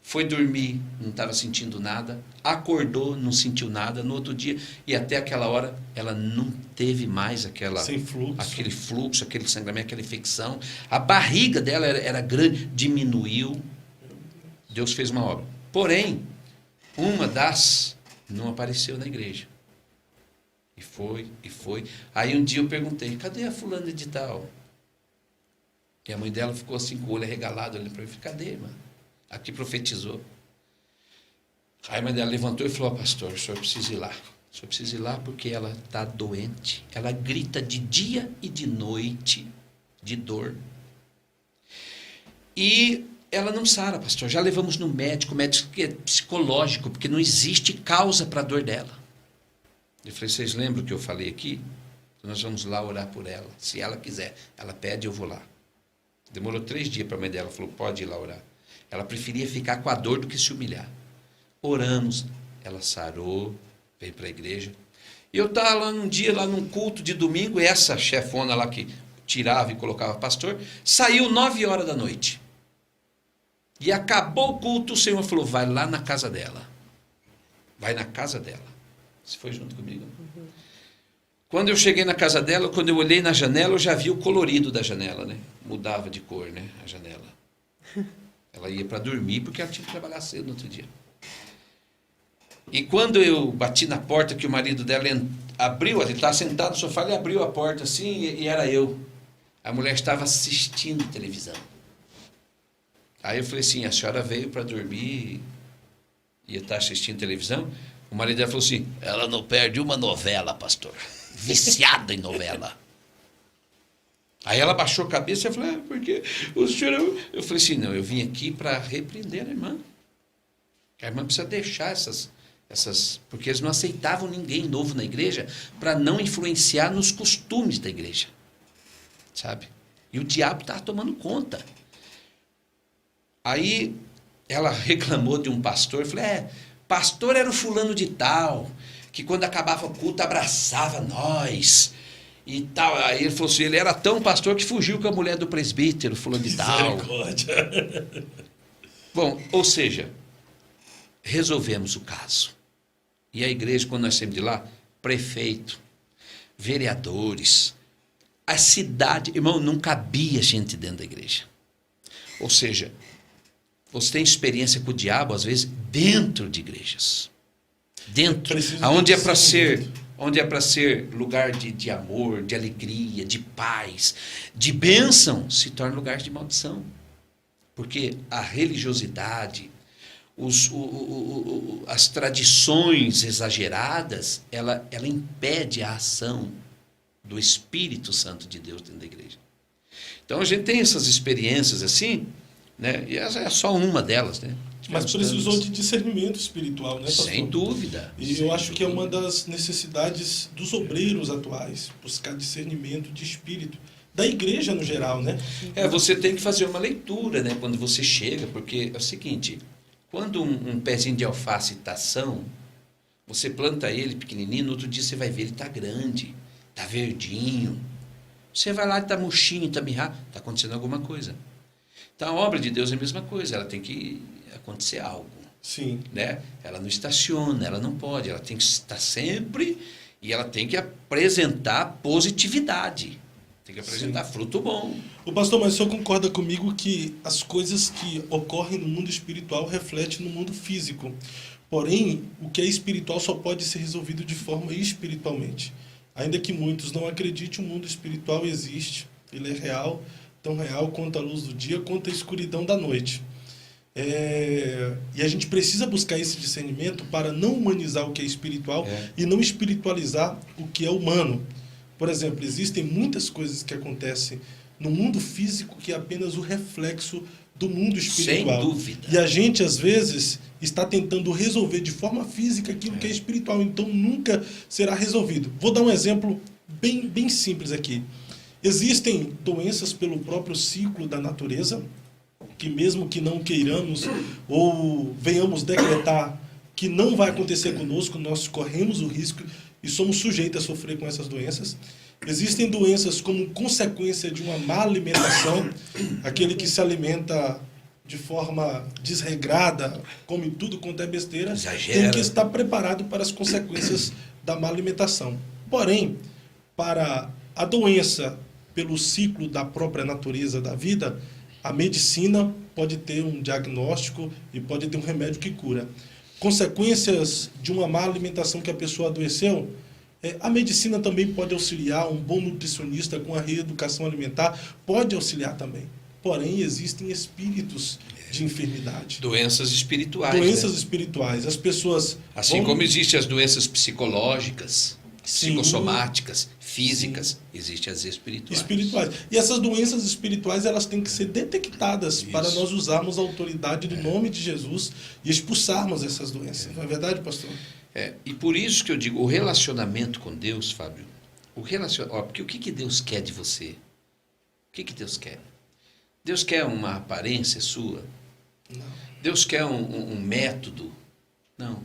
Foi dormir, não estava sentindo nada. Acordou, não sentiu nada. No outro dia, e até aquela hora, ela não teve mais aquele fluxo, aquele sangramento, aquela infecção. A barriga dela era grande, diminuiu. Deus fez uma obra. Porém, uma das não apareceu na igreja. E foi. Aí um dia eu perguntei, cadê a fulana de tal? E a mãe dela ficou assim, com o olho arregalado, olhando para mim, cadê, irmã? Aqui profetizou. Aí a mãe dela levantou e falou, pastor, o senhor precisa ir lá. O senhor precisa ir lá porque ela está doente. Ela grita de dia e de noite, de dor. E ela não sara, pastor. Já levamos no médico que é psicológico, porque não existe causa para a dor dela. Eu falei, vocês lembram o que eu falei aqui? Então nós vamos lá orar por ela. Se ela quiser, ela pede, eu vou lá. Demorou 3 dias para a mãe dela, falou, pode ir lá orar. Ela preferia ficar com a dor do que se humilhar. Oramos, ela sarou, veio para a igreja. E eu estava lá num dia, lá num culto de domingo, e essa chefona lá que tirava e colocava pastor. Saiu 9 horas da noite. E acabou o culto, o Senhor falou, vai lá na casa dela. Vai na casa dela. Você foi junto comigo? Uhum. Quando eu cheguei na casa dela, quando eu olhei na janela, eu já vi o colorido da janela, né? Mudava de cor, né? A janela. Ela ia para dormir porque ela tinha que trabalhar cedo no outro dia. E quando eu bati na porta, que o marido dela abriu, ele estava sentado no sofá, ele abriu a porta assim e era eu. A mulher estava assistindo televisão. Aí eu falei assim, a senhora veio para dormir e ia estar assistindo televisão? O marido dela falou assim, ela não perde uma novela, pastor. Viciada em novela. Aí ela baixou a cabeça e falou, porque o senhor... Eu falei assim, não, eu vim aqui para repreender a irmã. A irmã precisa deixar essas... Porque eles não aceitavam ninguém novo na igreja para não influenciar nos costumes da igreja. Sabe? E o diabo estava tomando conta. Aí ela reclamou de um pastor, eu falei, pastor era o fulano de tal, que quando acabava o culto abraçava nós e tal. Aí ele falou assim, ele era tão pastor que fugiu com a mulher do presbítero, fulano de tal. Bom, ou seja, resolvemos o caso. E a igreja, quando nós saímos de lá, prefeito, vereadores, a cidade, irmão, não cabia gente dentro da igreja. Ou seja, você tem experiência com o diabo, às vezes, dentro de igrejas. Dentro, onde é para ser lugar de amor, de alegria, de paz, de bênção, se torna lugar de maldição. Porque a religiosidade, as tradições exageradas, ela impede a ação do Espírito Santo de Deus dentro da igreja. Então a gente tem essas experiências assim, né? E essa é só uma delas, né? Mas precisou de discernimento espiritual, né, pastor? Sem dúvida. E eu acho que é uma das necessidades dos obreiros atuais, buscar discernimento de espírito. Da igreja no geral, né? Você tem que fazer uma leitura, né? Quando você chega, porque é o seguinte, quando um pezinho de alface está ação, você planta ele pequenininho, no outro dia você vai ver ele está grande, está verdinho. Você vai lá, está murchinho, está mirrado, está acontecendo alguma coisa. Então, a obra de Deus é a mesma coisa, ela tem que acontecer algo. Sim. Né? Ela não estaciona, ela não pode, ela tem que estar sempre e ela tem que apresentar positividade, tem que apresentar fruto bom. O pastor, mas o senhor concorda comigo que as coisas que ocorrem no mundo espiritual refletem no mundo físico. Porém, o que é espiritual só pode ser resolvido de forma espiritualmente. Ainda que muitos não acreditem, o mundo espiritual existe, ele é real, tão real quanto a luz do dia, quanto a escuridão da noite. E a gente precisa buscar esse discernimento para não humanizar o que é espiritual e não espiritualizar o que é humano. Por exemplo, existem muitas coisas que acontecem no mundo físico que é apenas o reflexo do mundo espiritual. Sem dúvida. E a gente, às vezes, está tentando resolver de forma física aquilo que é espiritual, então nunca será resolvido. Vou dar um exemplo bem simples aqui. Existem doenças pelo próprio ciclo da natureza, que mesmo que não queiramos ou venhamos decretar que não vai acontecer conosco, nós corremos o risco e somos sujeitos a sofrer com essas doenças. Existem doenças como consequência de uma má alimentação, aquele que se alimenta de forma desregrada, come tudo quanto é besteira, exagera. Tem que estar preparado para as consequências da má alimentação. Porém, para a doença pelo ciclo da própria natureza da vida, a medicina pode ter um diagnóstico e pode ter um remédio que cura. Consequências de uma má alimentação que a pessoa adoeceu, a medicina também pode auxiliar, um bom nutricionista com a reeducação alimentar pode auxiliar também. Porém, existem espíritos de enfermidade. Doenças espirituais. Doenças espirituais. As pessoas... Assim como existem as doenças psicológicas, psicossomáticas, físicas, existem as espirituais. E essas doenças espirituais, elas têm que ser detectadas para nós usarmos a autoridade do nome de Jesus e expulsarmos essas doenças. Não é verdade, pastor? E por isso que eu digo, o relacionamento com Deus, Fábio, porque o que Deus quer de você? O que Deus quer? Deus quer uma aparência sua? Não. Deus quer um método? Não.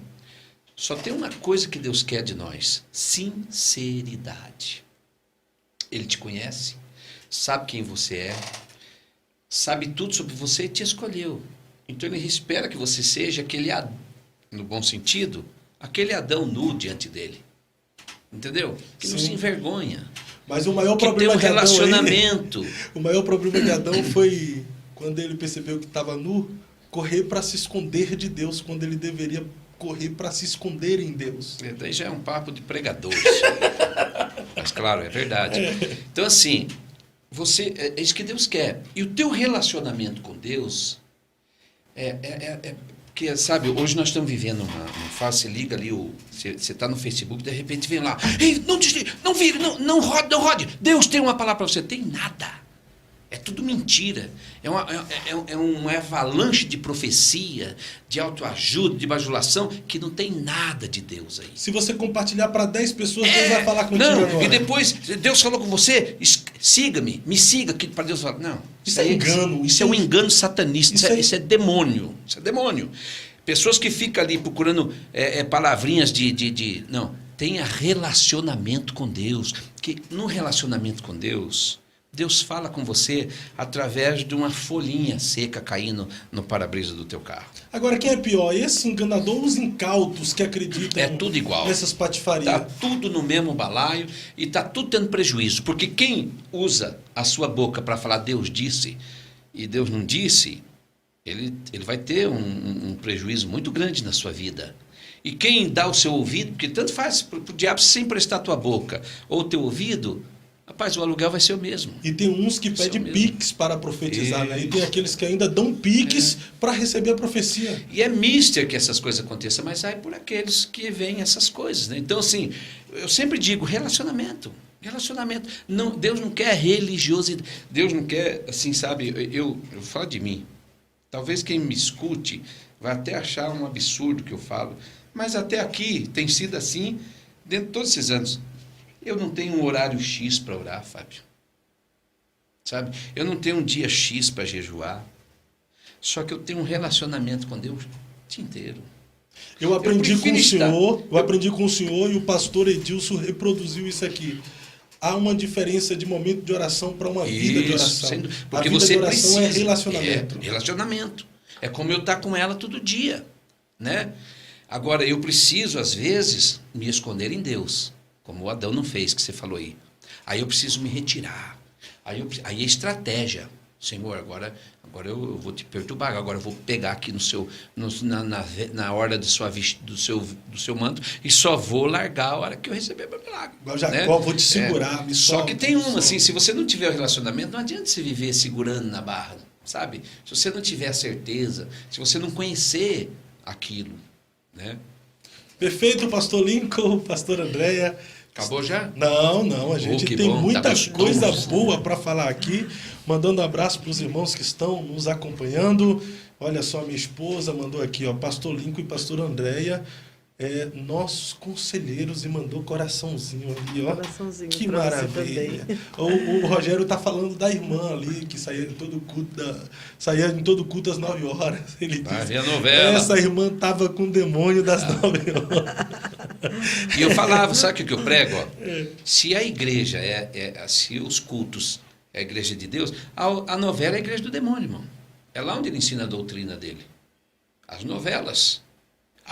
Só tem uma coisa que Deus quer de nós: sinceridade. Ele te conhece, sabe quem você é, sabe tudo sobre você e te escolheu. Então ele espera que você seja aquele, no bom sentido, aquele Adão nu diante dele. Entendeu? Que não Sim. se envergonha. Mas o maior Que tem problema um de Adão relacionamento. o maior problema de Adão foi quando ele percebeu que estava nu, correr para se esconder de Deus, quando ele deveria correr para se esconder em Deus. Daí já é um papo de pregadores. Mas claro, é verdade. Então assim, é isso que Deus quer. E o teu relacionamento com Deus porque, sabe, hoje nós estamos vivendo uma fase, você liga ali, você está no Facebook, de repente vem lá, ei, não desliga, não vire, não rode, Deus tem uma palavra para você. Tem nada. É tudo mentira. É uma avalanche de profecia, de autoajuda, de bajulação, que não tem nada de Deus aí. Se você compartilhar para 10 pessoas, Deus vai falar contigo não, agora. E depois, Deus falou com você, siga-me, me siga, que para Deus falar. Não, Isso é engano. Isso é um engano satanista, isso é demônio. Isso é demônio. Pessoas que ficam ali procurando palavrinhas Não, tenha relacionamento com Deus. Porque no relacionamento com Deus, Deus fala com você através de uma folhinha seca caindo no para-brisa do teu carro. Agora, quem é pior? Esse enganador ou os incautos que acreditam É tudo igual. nessas patifarias? Está tudo no mesmo balaio e está tudo tendo prejuízo. Porque quem usa a sua boca para falar Deus disse e Deus não disse, ele vai ter um prejuízo muito grande na sua vida. E quem dá o seu ouvido, porque tanto faz para o diabo sem prestar a tua boca ou o teu ouvido, rapaz, o aluguel vai ser o mesmo. E tem uns que pedem pix para profetizar, né? E tem aqueles que ainda dão pix para receber a profecia. E é mister que essas coisas aconteçam, mas aí por aqueles que veem essas coisas, né? Então, assim, eu sempre digo, relacionamento. Não, Deus não quer religiosidade. Deus não quer, assim, sabe, eu falo de mim. Talvez quem me escute vai até achar um absurdo que eu falo, mas até aqui tem sido assim, dentro de todos esses anos. Eu não tenho um horário X para orar, Fábio. Sabe? Eu não tenho um dia X para jejuar. Só que eu tenho um relacionamento com Deus o dia inteiro. Eu aprendi com o senhor e o pastor Edilson reproduziu isso aqui. Há uma diferença de momento de oração para uma vida de oração. Porque a vida você de oração precisa. é relacionamento. Relacionamento. É como eu estar com ela todo dia, né? Agora, eu preciso, às vezes, me esconder em Deus. Como o Adão não fez, que você falou aí. Aí eu preciso me retirar. Aí é estratégia. Senhor, agora eu vou te perturbar. Agora eu vou pegar aqui na hora do seu manto e só vou largar a hora que eu receber meu milagre. Igual Jacó, vou te segurar. Só que tem assim, se você não tiver o relacionamento, não adianta você viver segurando na barra, sabe? Se você não tiver a certeza, se você não conhecer aquilo, né? Perfeito, pastor Lincoln, pastor Andréia. Acabou já? Não, a gente tem muita coisa boa para falar aqui. Mandando um abraço para os irmãos que estão nos acompanhando. Olha só, minha esposa mandou aqui, ó, pastor Lincoln e pastor Andréia, nossos conselheiros, e mandou coraçãozinho ali, ó. Coraçãozinho que pra você maravilha. O Rogério tá falando da irmã ali, que saía em todo culto às 9 horas. Ele Vai disse, ver a novela. essa irmã tava com o demônio das 9 horas. E eu falava, sabe o que eu prego? Ó? Se a igreja se os cultos é a igreja de Deus, a novela é a igreja do demônio, irmão. É lá onde ele ensina a doutrina dele. As novelas.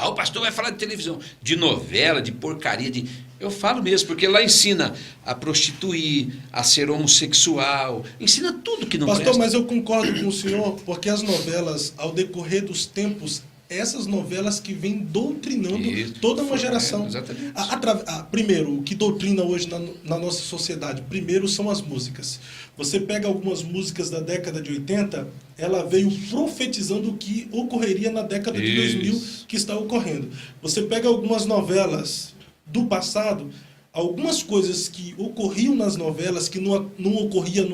O pastor vai falar de televisão, de novela, de porcaria, eu falo mesmo, porque lá ensina a prostituir, a ser homossexual, ensina tudo que não Pastor, presta. mas eu concordo com o senhor, porque as novelas, ao decorrer dos tempos, essas novelas que vêm doutrinando toda uma geração. Exatamente. Primeiro, o que doutrina hoje na nossa sociedade, primeiro são as músicas. Você pega algumas músicas da década de 80, ela veio profetizando o que ocorreria na década de 2000, que está ocorrendo. Você pega algumas novelas do passado, algumas coisas que ocorriam nas novelas que não ocorria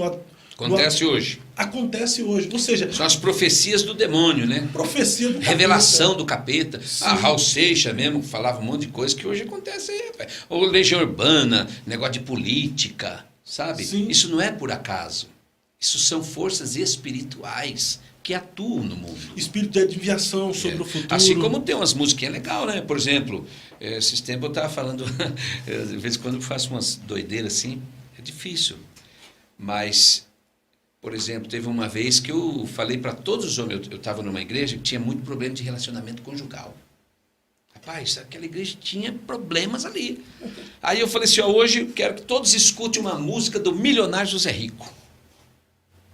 hoje. Acontece hoje. Ou seja, são as profecias do demônio, né? Profecia do capeta. Revelação do capeta. Sim. A Raul Seixas mesmo, que falava um monte de coisa que hoje acontece aí, rapaz. Ou Legião Urbana, negócio de política, sabe? Sim. Isso não é por acaso. Isso são forças espirituais que atuam no mundo. Espírito de adivinhação sobre o futuro. Assim como tem umas musiquinhas legais, né? Por exemplo, esses tempos eu estava falando, de vez em quando eu faço umas doideiras assim, é difícil. Mas, por exemplo, teve uma vez que eu falei para todos os homens, eu estava numa igreja que tinha muito problema de relacionamento conjugal. Rapaz, aquela igreja tinha problemas ali. Aí eu falei assim, hoje eu quero que todos escutem uma música do milionário José Rico.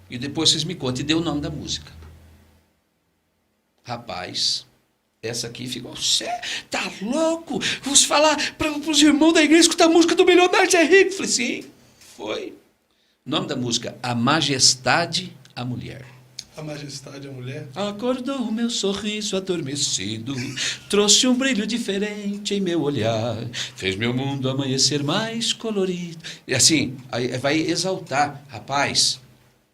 E depois vocês me contem, e deu o nome da música. Rapaz, essa aqui ficou, você tá louco? Vamos falar para os irmãos da igreja escutar a música do milionário José Rico. Eu falei, sim, foi. O nome da música, A Majestade, a Mulher. A Majestade, a Mulher. Acordou o meu sorriso adormecido, trouxe um brilho diferente em meu olhar, fez meu mundo amanhecer mais colorido. E assim, aí vai exaltar. Rapaz,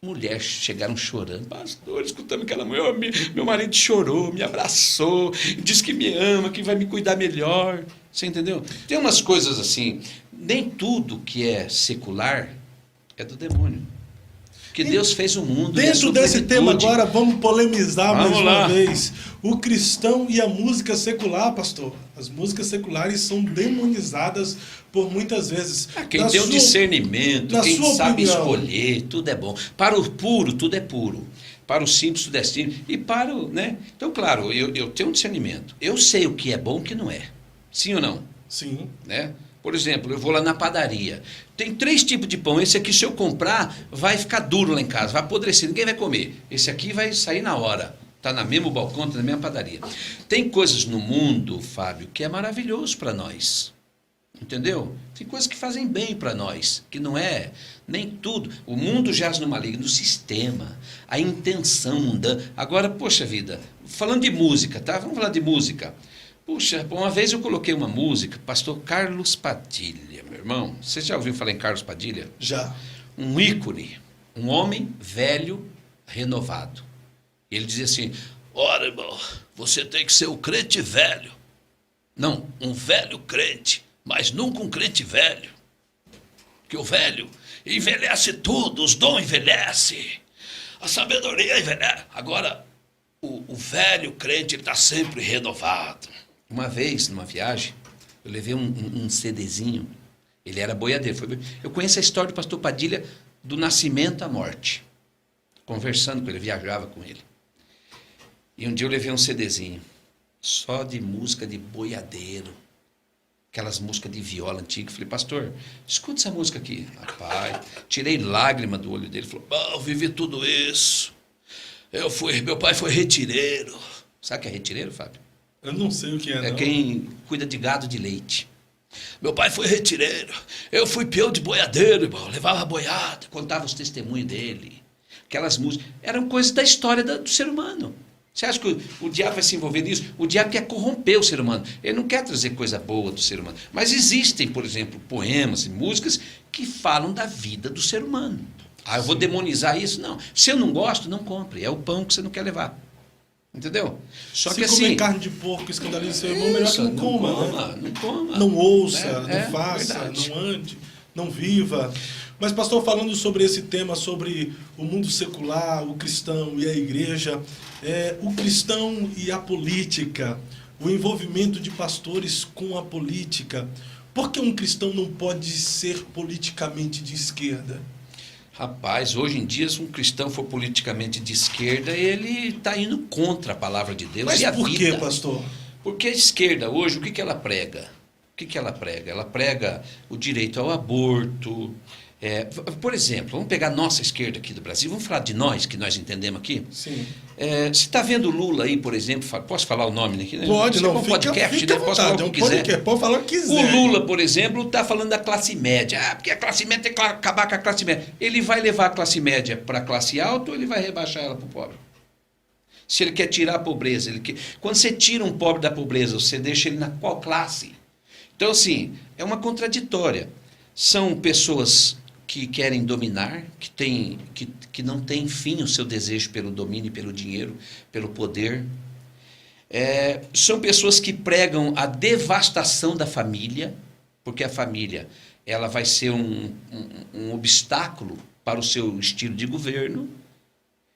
mulheres chegaram chorando. Pastor, escutando aquela mulher, meu marido chorou, me abraçou, disse que me ama, que vai me cuidar melhor. Você entendeu? Tem umas coisas assim, nem tudo que é secular é do demônio. Que Deus fez o mundo. Dentro desse tema agora, vamos polemizar mais uma vez. O cristão e a música secular, pastor. As músicas seculares são demonizadas por muitas vezes. Quem tem um discernimento, quem sabe escolher, tudo é bom. Para o puro, tudo é puro. Para o simples, tudo é simples. E para o, né? Então, claro, eu tenho um discernimento. Eu sei o que é bom e o que não é. Sim ou não? Sim. Né? Por exemplo, eu vou lá na padaria. Tem 3 tipos de pão. Esse aqui, se eu comprar, vai ficar duro lá em casa, vai apodrecer, ninguém vai comer. Esse aqui vai sair na hora. Está no mesmo balcão, está na mesma padaria. Tem coisas no mundo, Fábio, que é maravilhoso para nós. Entendeu? Tem coisas que fazem bem para nós, que não é nem tudo. O mundo jaz no maligno, no sistema, a intenção mundana. Agora, poxa vida, falando de música, tá? Vamos falar de música. Puxa, uma vez eu coloquei uma música, pastor Carlos Padilha, meu irmão. Você já ouviu falar em Carlos Padilha? Já. Um ícone, um homem velho, renovado. Ele dizia assim, ora, irmão, você tem que ser o crente velho. Não, um velho crente, mas nunca um crente velho. Porque o velho envelhece tudo, os dons envelhecem, a sabedoria envelhece. Agora, o velho crente está sempre renovado. Uma vez, numa viagem, eu levei um CDzinho, ele era boiadeiro. Eu conheço a história do pastor Padilha do nascimento à morte. Conversando com ele, viajava com ele. E um dia eu levei um CDzinho, só de música de boiadeiro. Aquelas músicas de viola antiga. Falei, pastor, escuta essa música aqui. Rapaz, tirei lágrima do olho dele. Falou, eu vivi tudo isso. Meu pai foi retireiro. Sabe o que é retireiro, Fábio? Eu não sei o que é, não. É quem cuida de gado de leite. Meu pai foi retireiro. Eu fui peão de boiadeiro, irmão. Levava boiada, contava os testemunhos dele. Aquelas músicas. Eram coisas da história do ser humano. Você acha que o diabo vai se envolver nisso? O diabo quer corromper o ser humano. Ele não quer trazer coisa boa do ser humano. Mas existem, por exemplo, poemas e músicas que falam da vida do ser humano. Eu vou demonizar isso? Não. Se eu não gosto, não compre. É o pão que você não quer levar. Entendeu? Só que se assim, comer carne de porco escandaliza seu irmão, melhor que não coma, né? Não coma. Não ouça, não faça, verdade. não ande, não viva. Mas, pastor, falando sobre esse tema, sobre o mundo secular, o cristão e a igreja, o cristão e a política, o envolvimento de pastores com a política, por que um cristão não pode ser politicamente de esquerda? Rapaz, hoje em dia, se um cristão for politicamente de esquerda, ele está indo contra a palavra de Deus. Mas e a por vida. quê, pastor? Porque a esquerda hoje, o que ela prega? O que ela prega? Ela prega o direito ao aborto. Por exemplo, vamos pegar a nossa esquerda aqui do Brasil, vamos falar de nós, que nós entendemos aqui. Sim. Você está vendo o Lula aí, por exemplo, posso falar o nome aqui? Né? Pode, não, podcast, fica né? Posso falar o que quiser. Pode falar o que quiser. O Lula, por exemplo, está falando da classe média. Porque a classe média tem que acabar com a classe média. Ele vai levar a classe média para a classe alta ou ele vai rebaixar ela para o pobre? Se ele quer tirar a pobreza, quando você tira um pobre da pobreza, você deixa ele na qual classe? Então, assim, é uma contraditória. São pessoas que querem dominar, que não têm fim o seu desejo pelo domínio, pelo dinheiro, pelo poder. São pessoas que pregam a devastação da família, porque a família ela vai ser um obstáculo para o seu estilo de governo.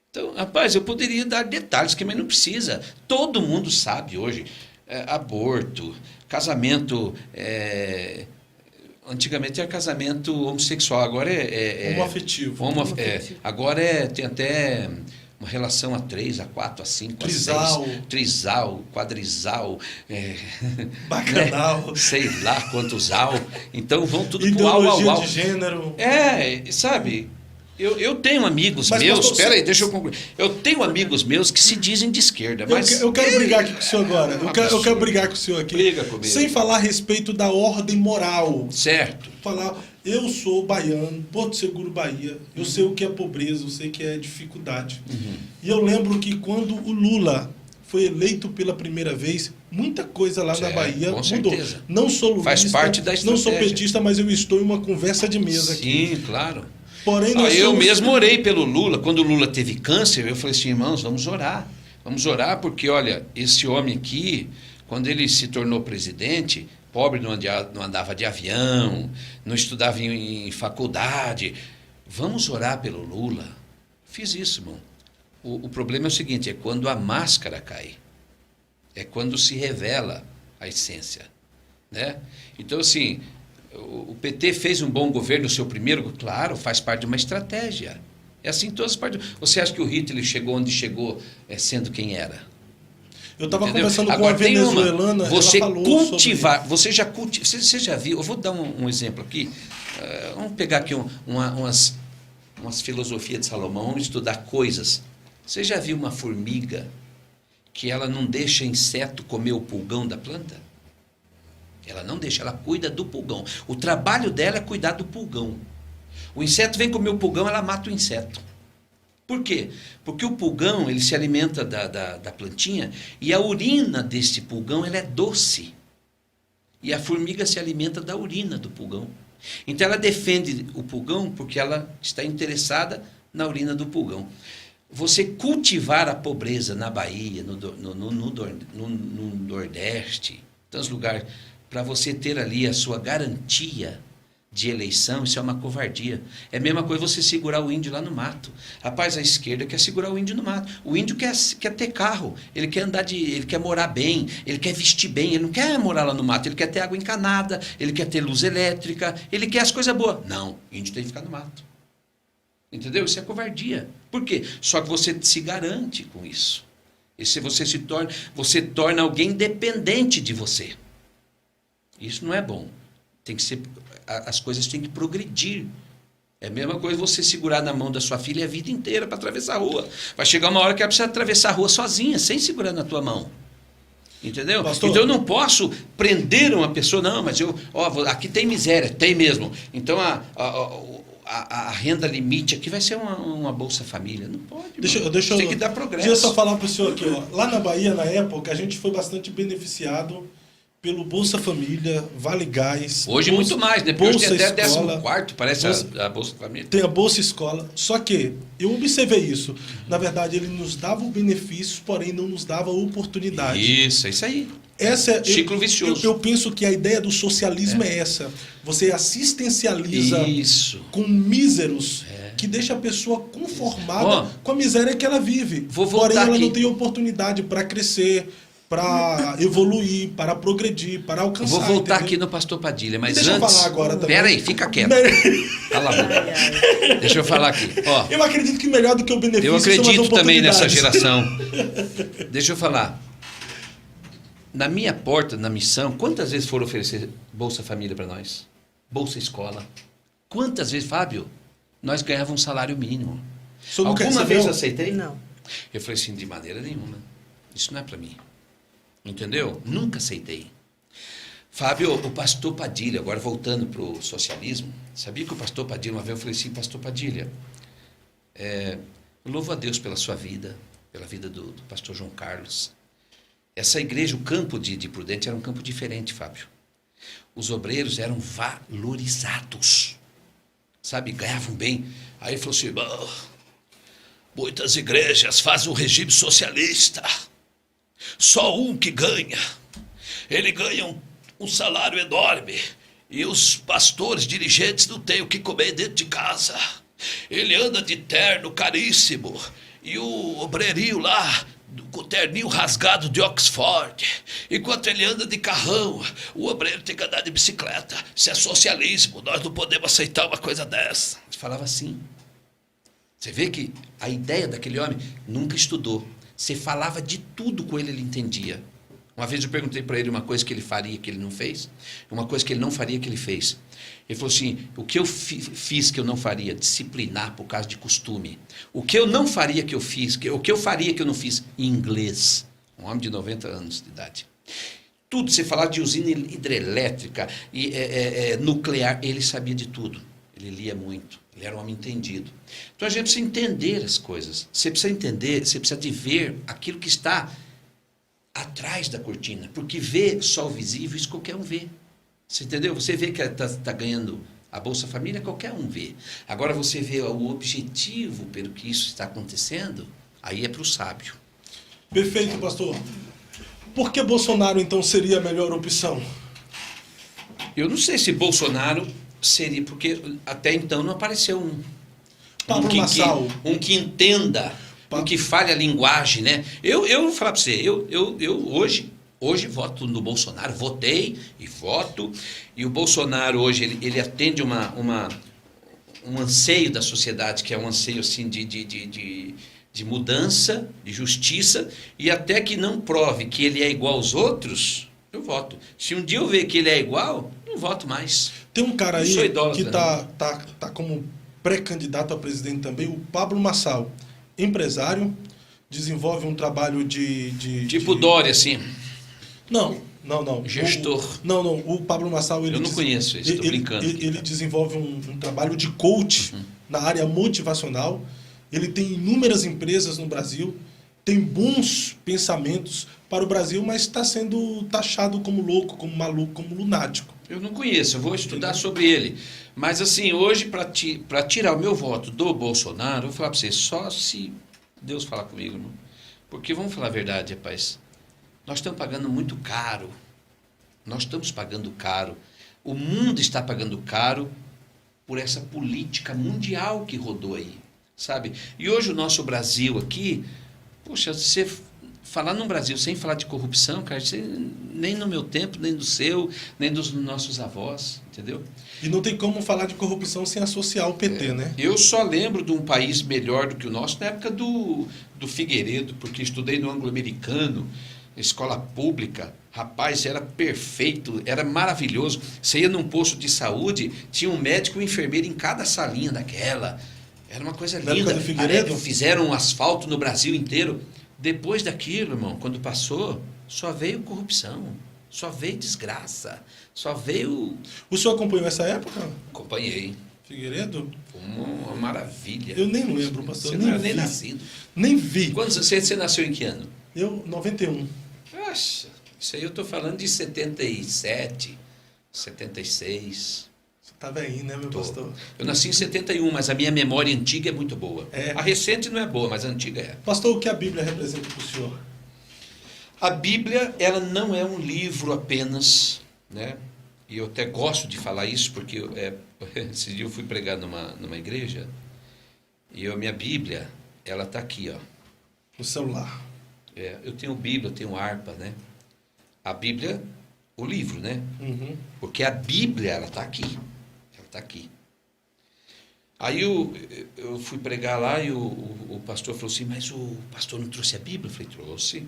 Então, rapaz, eu poderia dar detalhes, mas não precisa. Todo mundo sabe hoje. Aborto, casamento Antigamente era casamento homossexual, agora Homoafetivo. Agora tem até uma relação a 3, a 4, a 5, Trisal. a 6. Trisal, quadrisal. Bacanal. Né? Sei lá quantos al. Então vão tudo pro Ideologia au. de gênero. Sabe? Eu tenho amigos Mas, meus. pastor, Espera aí, deixa eu concluir. Eu tenho amigos meus que se dizem de esquerda, mas. Eu quero brigar aqui com o senhor agora. Eu quero brigar com o senhor aqui. Briga comigo. Sem falar a respeito da ordem moral. Certo. Falar, eu sou baiano, Porto Seguro, Bahia. Eu sei o que é pobreza, eu sei o que é dificuldade. E eu lembro que quando o Lula foi eleito pela primeira vez, muita coisa lá na Bahia com mudou. certeza. Não sou lulista, Faz parte da não sou estratégia. petista, mas eu estou em uma conversa de mesa aqui. Sim, claro. Porém, nós Eu somos- mesmo orei pelo Lula. Quando o Lula teve câncer, eu falei assim, irmãos, vamos orar. Vamos orar porque, olha, esse homem aqui, quando ele se tornou presidente, pobre, não andava de avião, não estudava em faculdade. Vamos orar pelo Lula. Fiz isso, irmão. O problema é o seguinte, é quando a máscara cai. É quando se revela a essência, né? Então, assim, o PT fez um bom governo no seu primeiro, claro, faz parte de uma estratégia. É assim em todas as partes. Você acha que o Hitler chegou onde chegou sendo quem era? Eu estava Entendeu? conversando com Agora, a tem uma, venezuelana, você ela falou cultivar, você já viu, eu vou dar um exemplo aqui, vamos pegar aqui umas filosofias de Salomão, vamos estudar coisas. Você já viu uma formiga que ela não deixa inseto comer o pulgão da planta? Ela não deixa, ela cuida do pulgão. O trabalho dela é cuidar do pulgão. O inseto vem comer o pulgão, ela mata o inseto. Por quê? Porque o pulgão, ele se alimenta da plantinha e a urina desse pulgão, ela é doce. E a formiga se alimenta da urina do pulgão. Então ela defende o pulgão porque ela está interessada na urina do pulgão. Você cultivar a pobreza na Bahia, no Nordeste, tantos lugares, para você ter ali a sua garantia de eleição, isso é uma covardia. É a mesma coisa você segurar o índio lá no mato. Rapaz, a esquerda quer segurar o índio no mato. O índio quer ter carro, ele quer ele quer morar bem, ele quer vestir bem, ele não quer morar lá no mato, ele quer ter água encanada, ele quer ter luz elétrica, ele quer as coisas boas. Não, o índio tem que ficar no mato. Entendeu? Isso é covardia. Por quê? Só que você se garante com isso. E se você torna alguém dependente de você. Isso não é bom. Tem que ser, as coisas têm que progredir. É a mesma coisa você segurar na mão da sua filha a vida inteira para atravessar a rua. Vai chegar uma hora que ela precisa atravessar a rua sozinha, sem segurar na tua mão. Entendeu? Pastor, então eu não posso prender uma pessoa, não, mas aqui tem miséria, tem mesmo. Então a renda limite aqui vai ser uma Bolsa Família. Não pode. Tem que dar progresso. Deixa eu só falar para o senhor aqui. Ó. Lá na Bahia, na época, a gente foi bastante beneficiado pelo Bolsa Família, Vale Gás. Hoje muito mais, depois Bolsa tem até Escola, 14º, parece a Bolsa Família. Tem a Bolsa Escola. Só que eu observei isso. Na verdade, ele nos dava o benefício, porém não nos dava oportunidade. Isso, é isso aí. Ciclo vicioso. Eu penso que a ideia do socialismo é essa. Você assistencializa com míseros que deixa a pessoa conformada com a miséria que ela vive. Porém, ela não tem oportunidade para crescer, para evoluir, para progredir, para alcançar. Vou voltar aqui no Pastor Padilha, mas deixa antes... eu falar agora também. Pera aí, fica quieto. Cala a boca. Deixa eu falar aqui. Ó, eu acredito que melhor do que o benefício eu acredito também nessa geração. geração. Deixa eu falar. Na minha porta, na missão, quantas vezes foram oferecer Bolsa Família para nós? Bolsa Escola. Quantas vezes, Fábio, nós ganhávamos um salário mínimo? Alguma vez eu aceitei? Não. Eu falei assim, de maneira nenhuma. Isso não é para mim. Entendeu? Nunca aceitei. Fábio, o pastor Padilha, agora voltando para o socialismo, sabia que o pastor Padilha, uma vez eu falei assim, pastor Padilha, eu louvo a Deus pela sua vida, pela vida do pastor João Carlos. Essa igreja, o campo de Prudente era um campo diferente, Fábio. Os obreiros eram valorizados, sabe, ganhavam bem. Aí ele falou assim, muitas igrejas fazem um regime socialista, só um que ganha, ele ganha um salário enorme, e os pastores, dirigentes não têm o que comer dentro de casa, ele anda de terno caríssimo, e o obreirinho lá com o terninho rasgado de Oxford, enquanto ele anda de carrão, o obreiro tem que andar de bicicleta. Isso é socialismo, nós não podemos aceitar uma coisa dessa. Ele falava assim. Você vê que a ideia daquele homem nunca estudou. Você falava de tudo com ele, ele entendia. Uma vez eu perguntei para ele uma coisa que ele faria que ele não fez, uma coisa que ele não faria que ele fez. Ele falou assim, o que eu fiz que eu não faria? Disciplinar por causa de costume. O que eu não faria que eu fiz, o que eu faria que eu não fiz? Inglês. Um homem de 90 anos de idade. Tudo, você falar de usina hidrelétrica, nuclear, ele sabia de tudo. Ele lia muito, ele era um homem entendido. Então a gente precisa entender as coisas. Você precisa entender, você precisa de ver aquilo que está atrás da cortina. Porque ver só o visível, isso qualquer um vê. Você entendeu? Você vê que está ganhando a Bolsa Família, qualquer um vê. Agora você vê o objetivo pelo que isso está acontecendo, aí é para o sábio. Perfeito, pastor. Por que Bolsonaro, então, seria a melhor opção? Eu não sei se Bolsonaro seria, porque até então não apareceu um. Pablo Marçal. Um que entenda, um que fale a linguagem, né? Eu vou falar para você, eu hoje voto no Bolsonaro, votei e voto, e o Bolsonaro hoje, ele atende um anseio da sociedade, que é um anseio assim de mudança, de justiça, e até que não prove que ele é igual aos outros, eu voto. Se um dia eu ver que ele é igual, não voto mais. Tem um cara aí que tá como pré-candidato a presidente também, o Pablo Marçal, empresário, desenvolve um trabalho tipo Dória, assim. Não. Gestor. O Pablo Marçal... Eu não conheço esse, estou brincando. Ele desenvolve um trabalho de coach na área motivacional. Ele tem inúmeras empresas no Brasil, tem bons pensamentos para o Brasil, mas está sendo taxado como louco, como maluco, como lunático. Eu não conheço, eu vou estudar sobre ele. Mas assim, hoje, para tirar o meu voto do Bolsonaro, eu vou falar para você, só se Deus falar comigo. Não? Porque vamos falar a verdade, rapaz. Nós estamos pagando muito caro. Nós estamos pagando caro. O mundo está pagando caro por essa política mundial que rodou aí, sabe? E hoje o nosso Brasil aqui, poxa, você falar no Brasil sem falar de corrupção, cara, nem no meu tempo, nem do seu, nem dos nossos avós, entendeu? E não tem como falar de corrupção sem associar o PT, né? Eu só lembro de um país melhor do que o nosso na época do Figueiredo, porque estudei no anglo-americano, escola pública, rapaz, era perfeito, era maravilhoso. Você ia num posto de saúde, tinha um médico e um enfermeiro em cada salinha daquela. Era uma coisa linda. Fizeram um asfalto no Brasil inteiro. Depois daquilo, irmão, quando passou, só veio corrupção, só veio desgraça, só veio... O senhor acompanhou essa época? Acompanhei. Figueiredo? Uma maravilha. Eu nem lembro, pastor. Você não era nem nascido. Nem vi. Quando você nasceu em que ano? Eu, 91. Nossa, isso aí eu estou falando de 77, 76. Você tá velhinho, né, meu pastor? Eu nasci em 71, mas a minha memória antiga é muito boa. É. A recente não é boa, mas a antiga é. Pastor, o que a Bíblia representa para o senhor? A Bíblia, ela não é um livro apenas, né? E eu até gosto de falar isso, porque esse dia eu fui pregar numa igreja, e a minha Bíblia, ela está aqui, ó. No celular. Eu tenho Bíblia, eu tenho harpa, né? A Bíblia, o livro, né? Uhum. Porque a Bíblia, ela está aqui. Ela está aqui. Aí eu fui pregar lá e o pastor falou assim, mas o pastor não trouxe a Bíblia? Eu falei, trouxe.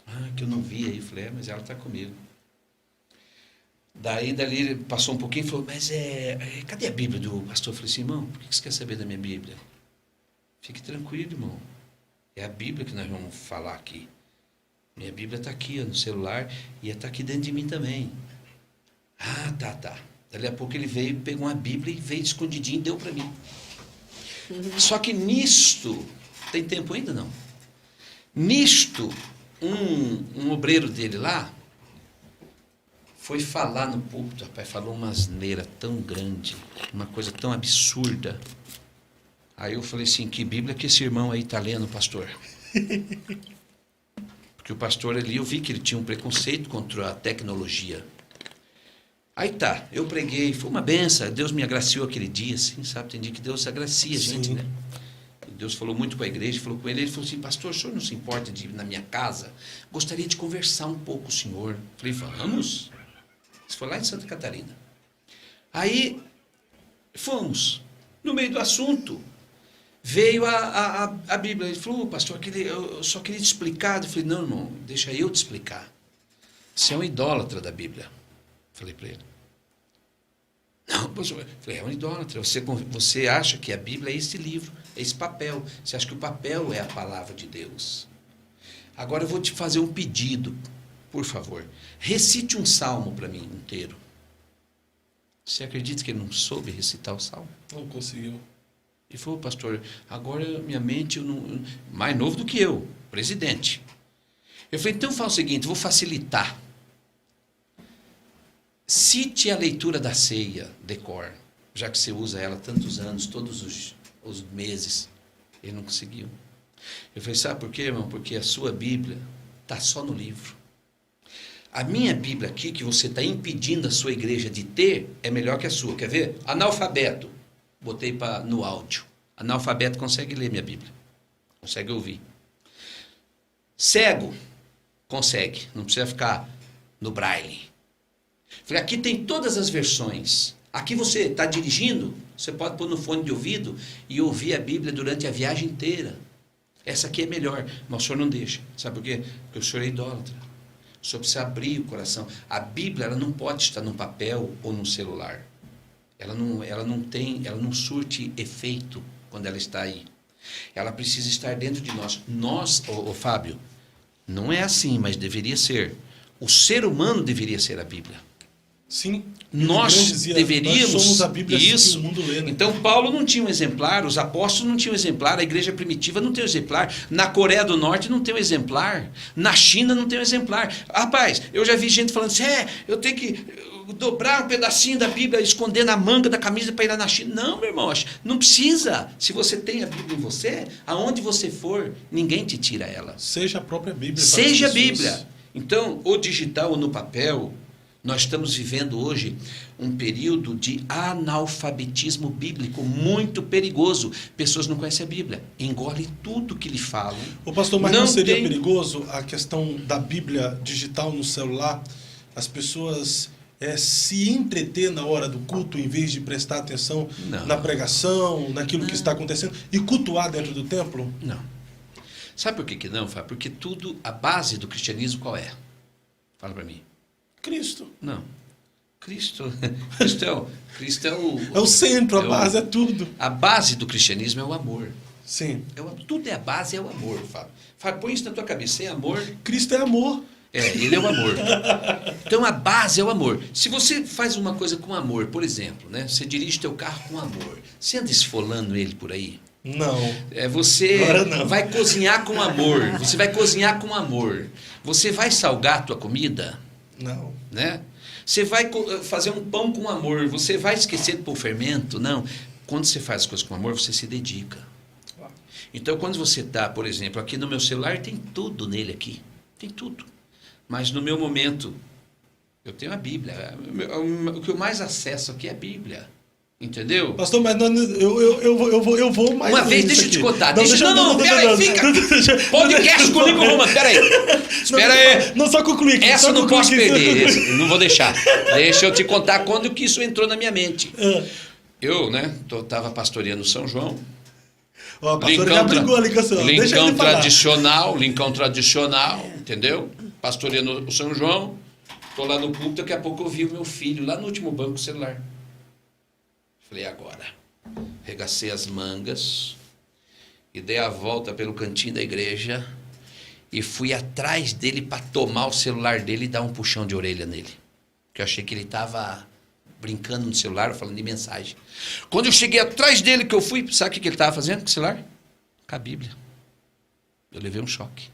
Ah, que eu não vi aí. Eu falei, mas ela está comigo. Dali ele passou um pouquinho e falou, mas cadê a Bíblia do pastor? Eu falei assim, irmão, por que você quer saber da minha Bíblia? Fique tranquilo, irmão. É a Bíblia que nós vamos falar aqui. Minha Bíblia está aqui, ó, no celular, e está aqui dentro de mim também. Ah, tá. Dali a pouco ele veio, pegou uma Bíblia e veio escondidinho e deu para mim. Só que nisto, tem tempo ainda não? Nisto, um obreiro dele lá, foi falar no púlpito, rapaz, falou uma asneira tão grande, uma coisa tão absurda. Aí eu falei assim, que Bíblia que esse irmão aí está lendo, pastor? Porque o pastor ali, eu vi que ele tinha um preconceito contra a tecnologia. Aí tá, eu preguei, foi uma benção, Deus me agraciou aquele dia, assim, sabe? Tem dia que Deus agracia a gente, né? Deus falou muito com a igreja, falou com ele. Ele falou assim: pastor, o senhor não se importa de ir na minha casa? Gostaria de conversar um pouco com o senhor. Falei: vamos. Isso foi lá em Santa Catarina. Aí, fomos. No meio do assunto, veio a Bíblia. Ele falou: pastor, eu só queria te explicar. Eu falei: não, irmão, deixa eu te explicar. Você é um idólatra da Bíblia. Falei para ele. Não, pastor. Eu falei: é um idólatra. Você acha que a Bíblia é esse livro, é esse papel. Você acha que o papel é a palavra de Deus. Agora eu vou te fazer um pedido, por favor. Recite um salmo para mim inteiro. Você acredita que ele não soube recitar o salmo? Não conseguiu. Ele falou: pastor, agora minha mente, mais novo do que eu, presidente. Eu falei: então fala o seguinte, vou facilitar. Cite a leitura da ceia, decor, já que você usa ela tantos anos, todos os meses. Ele não conseguiu. Eu falei: sabe por quê, irmão? Porque a sua Bíblia está só no livro. A minha Bíblia aqui, que você está impedindo a sua igreja de ter, é melhor que a sua. Quer ver? Analfabeto. Botei no áudio. Analfabeto consegue ler minha Bíblia. Consegue ouvir. Cego. Consegue. Não precisa ficar no braille. Falei: aqui tem todas as versões. Aqui você está dirigindo, você pode pôr no fone de ouvido e ouvir a Bíblia durante a viagem inteira. Essa aqui é melhor. Mas o senhor não deixa. Sabe por quê? Porque o senhor é idólatra. O senhor precisa abrir o coração. A Bíblia, ela não pode estar no papel ou no celular. Ela não surte efeito quando ela está aí. Ela precisa estar dentro de nós. Nós, Fábio, não é assim, mas deveria ser. O ser humano deveria ser a Bíblia. Sim. Nós deveríamos. Nós somos a Bíblia isso. Que o mundo lê, né? Então Paulo não tinha um exemplar, os apóstolos não tinham um exemplar, a igreja primitiva não tem um exemplar, na Coreia do Norte não tem um exemplar, na China não tem um exemplar. Rapaz, eu já vi gente falando assim: eu tenho que dobrar um pedacinho da Bíblia, esconder na manga da camisa para ir lá na China. Não, meu irmão, não precisa. Se você tem a Bíblia em você, aonde você for, ninguém te tira ela. Seja a própria Bíblia. Seja a Bíblia. Então, ou digital ou no papel, nós estamos vivendo hoje um período de analfabetismo bíblico muito perigoso. Pessoas não conhecem a Bíblia, engolem tudo que lhe falam. Ô pastor, mas não seria perigoso a questão da Bíblia digital no celular? As pessoas se entreter na hora do culto em vez de prestar atenção na pregação, naquilo que está acontecendo e cultuar dentro do templo? Não. Sabe por que não, Fábio? Porque a base do cristianismo qual é? Fala para mim. Cristo. Não. Cristo é o centro, a base é tudo. A base do cristianismo é o amor. Sim. Tudo é a base, é o amor, Fábio. Fábio, põe isso na tua cabeça. Sem amor... Cristo é amor. Ele é o amor. Então a base é o amor. Se você faz uma coisa com amor, por exemplo, né? Você dirige teu carro com amor. Você anda esfolando ele por aí? Não. Você vai cozinhar com amor. Você vai cozinhar com amor. Você vai salgar a tua comida? Não. Né? Você vai fazer um pão com amor. Você vai esquecer do fermento? Não. Quando você faz as coisas com amor, você se dedica. Então, quando você está, por exemplo, aqui no meu celular, tem tudo nele aqui. Tem tudo. Mas no meu momento, eu tenho a Bíblia. O que eu mais acesso aqui é a Bíblia. Entendeu? Pastor, mas eu vou mais. Uma vez, deixa eu te contar. Não, peraí, fica. Podcast com o Nico Romano, peraí. Espera aí. Não, só concluir. Essa eu não posso perder. Não vou deixar. Deixa eu te contar quando que isso entrou na minha mente. Eu, né, estava pastoreando São João. Ó, pastor já brigou ali com a senhora. Lincão tradicional, entendeu? Pastoreando o São João. Estou lá no púlpito, daqui a pouco eu vi o meu filho lá no último banco do celular. Falei: agora. Regacei as mangas e dei a volta pelo cantinho da igreja e fui atrás dele para tomar o celular dele e dar um puxão de orelha nele. Porque eu achei que ele estava brincando no celular, falando de mensagem. Quando eu cheguei atrás dele, que eu fui, sabe o que ele estava fazendo com o celular? Com a Bíblia. Eu levei um choque.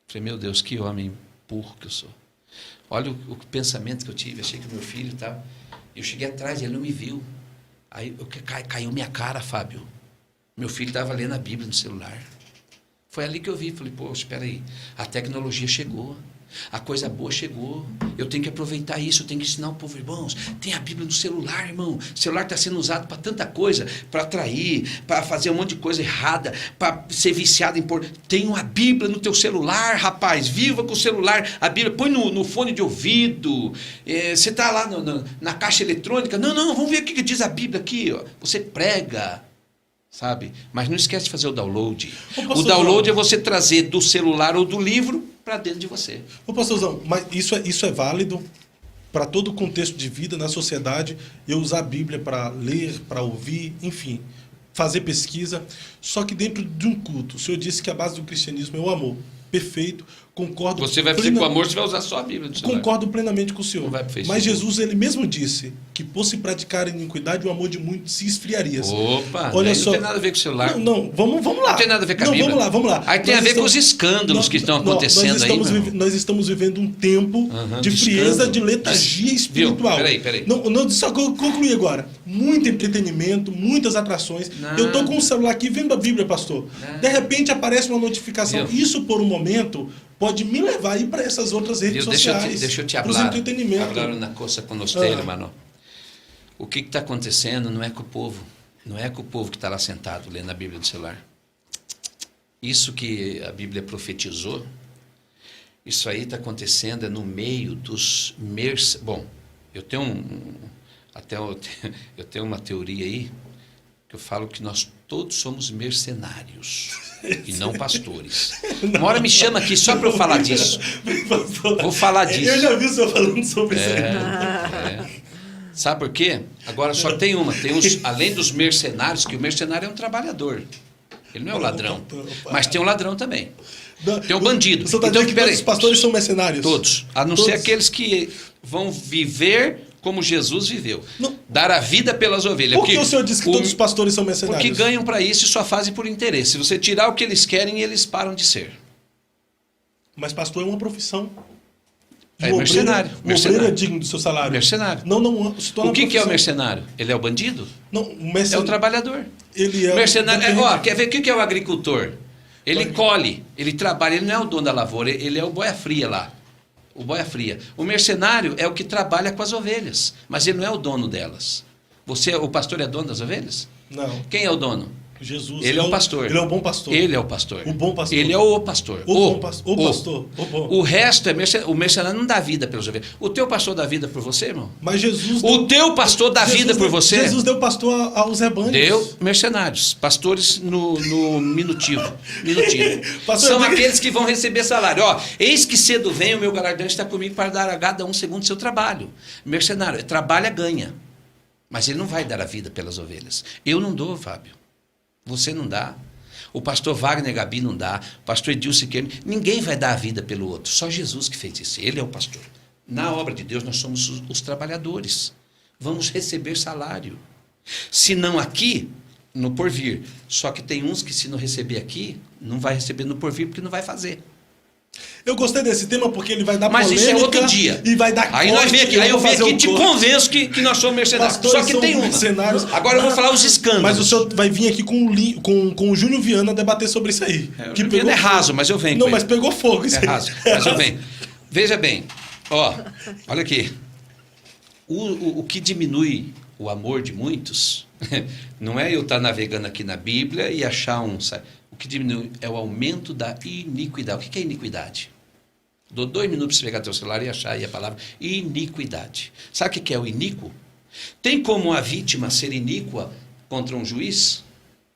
Falei: meu Deus, que homem burro que eu sou. Olha o pensamento que eu tive. Achei que o meu filho estava... Eu cheguei atrás, ele não me viu. Aí caiu minha cara, Fábio. Meu filho estava lendo a Bíblia no celular. Foi ali que eu vi. Falei: poxa, espera aí. A tecnologia chegou. A coisa boa chegou. Eu tenho que aproveitar isso, eu tenho que ensinar o povo, irmãos. Tem a Bíblia no celular, irmão. O celular está sendo usado para tanta coisa, para atrair, para fazer um monte de coisa errada, para ser viciado em por. Tem uma Bíblia no teu celular, rapaz. Viva com o celular. A Bíblia, põe no fone de ouvido. Você está lá na caixa eletrônica. Não, vamos ver o que diz a Bíblia aqui. Ó. Você prega. Sabe? Mas não esquece de fazer o download. O download é você trazer do celular ou do livro para dentro de você. Ô pastorzão, mas isso é válido para todo o contexto de vida na sociedade, eu usar a Bíblia para ler, para ouvir, enfim, fazer pesquisa. Só que dentro de um culto, o senhor disse que a base do cristianismo é o amor. Perfeito, concordo. Você vai fazer com amor, você vai usar só a Bíblia do celular. Concordo plenamente com o senhor. Mas Jesus, ele mesmo disse que por se praticar iniquidade, o amor de muitos se esfriaria. Opa, olha só, não tem nada a ver com o celular. Não, vamos lá. Não tem nada a ver com a Bíblia. Vamos lá. Aí tem a ver com os escândalos que estão acontecendo aí. Nós estamos vivendo um tempo de frieza, de letargia espiritual. Peraí. Não, só concluir agora. Muito entretenimento, muitas atrações. Eu estou com o celular aqui vendo a Bíblia, pastor. De repente aparece uma notificação. Isso, por um momento, pode me levar aí para essas outras redes sociais. Deixa eu te falar. Hablar uma coisa com você, hermano. O que está acontecendo não é com o povo. Não é com o povo que está lá sentado lendo a Bíblia do celular. Isso que a Bíblia profetizou, isso aí está acontecendo no meio dos Bom, eu tenho eu tenho uma teoria aí que eu falo que nós todos somos mercenários e não pastores. Uma hora me chama aqui só para eu falar disso. Vou falar disso. Eu já vi o senhor falando sobre isso. Sabe por quê? Agora só tem uma. Tem além dos mercenários, que o mercenário é um trabalhador. Ele não é o ladrão. Mas tem um ladrão também. Tem um bandido. Você está dizendo que todos os pastores são mercenários? Todos. A não ser aqueles que vão viver como Jesus viveu. Não. Dar a vida pelas ovelhas. Por que o senhor disse que todos os pastores são mercenários? Porque ganham para isso e só fazem por interesse. Se você tirar o que eles querem, eles param de ser. Mas pastor é uma profissão. É mercenário. O obreiro é digno do seu salário. Mercenário. Não, o que é o mercenário? Ele é o bandido? Não, o mercenário. É o trabalhador. Ele é mercenário. Quer ver o que é o agricultor? Ele colhe, ele trabalha, ele não é o dono da lavoura, ele é o boia fria lá. O boia fria. O mercenário é o que trabalha com as ovelhas, mas ele não é o dono delas. O pastor é dono das ovelhas? Não. Quem é o dono? Jesus. Ele é o pastor. Ele é o bom pastor. Ele é o pastor. O bom pastor. Ele é o pastor. O pastor. O resto é mercenário. O mercenário não dá vida pelas ovelhas. O teu pastor dá vida por você, irmão? Mas Jesus... O teu pastor dá vida por você? Jesus deu pastor aos rebanhos. Deu mercenários. Pastores no minutivo. São aqueles que vão receber salário. Eis que cedo vem, o meu galardão está comigo para dar a cada um segundo o seu trabalho. Mercenário, trabalha, ganha. Mas ele não vai dar a vida pelas ovelhas. Eu não dou, Fábio. Você não dá. O pastor Wagner Gabi não dá. O pastor Edilson Siqueira. Ninguém vai dar a vida pelo outro. Só Jesus que fez isso. Ele é o pastor. Na obra de Deus, nós somos os trabalhadores. Vamos receber salário. Se não aqui, no porvir. Só que tem uns que, se não receber aqui, não vai receber no porvir porque não vai fazer. Eu gostei desse tema porque ele vai dar polêmica. Mas isso é outro dia. E vai dar aí nós vem aqui, aí eu venho aqui e te convenço que nós somos mercenários. Pastores só que tem mercenários. Agora eu vou falar os escândalos. Mas o senhor vai vir aqui com o Júnior Viana debater sobre isso aí. O Júnior Viana é raso, mas eu venho. Não, mas pegou fogo isso aí. É raso, mas eu venho. Veja bem, olha aqui. O que diminui o amor de muitos não é eu estar navegando aqui na Bíblia e achar O que diminui é o aumento da iniquidade. O que é iniquidade? Dou 2 minutos para você pegar teu celular e achar aí a palavra iniquidade. Sabe o que é o iníquo? Tem como a vítima ser iníqua contra um juiz?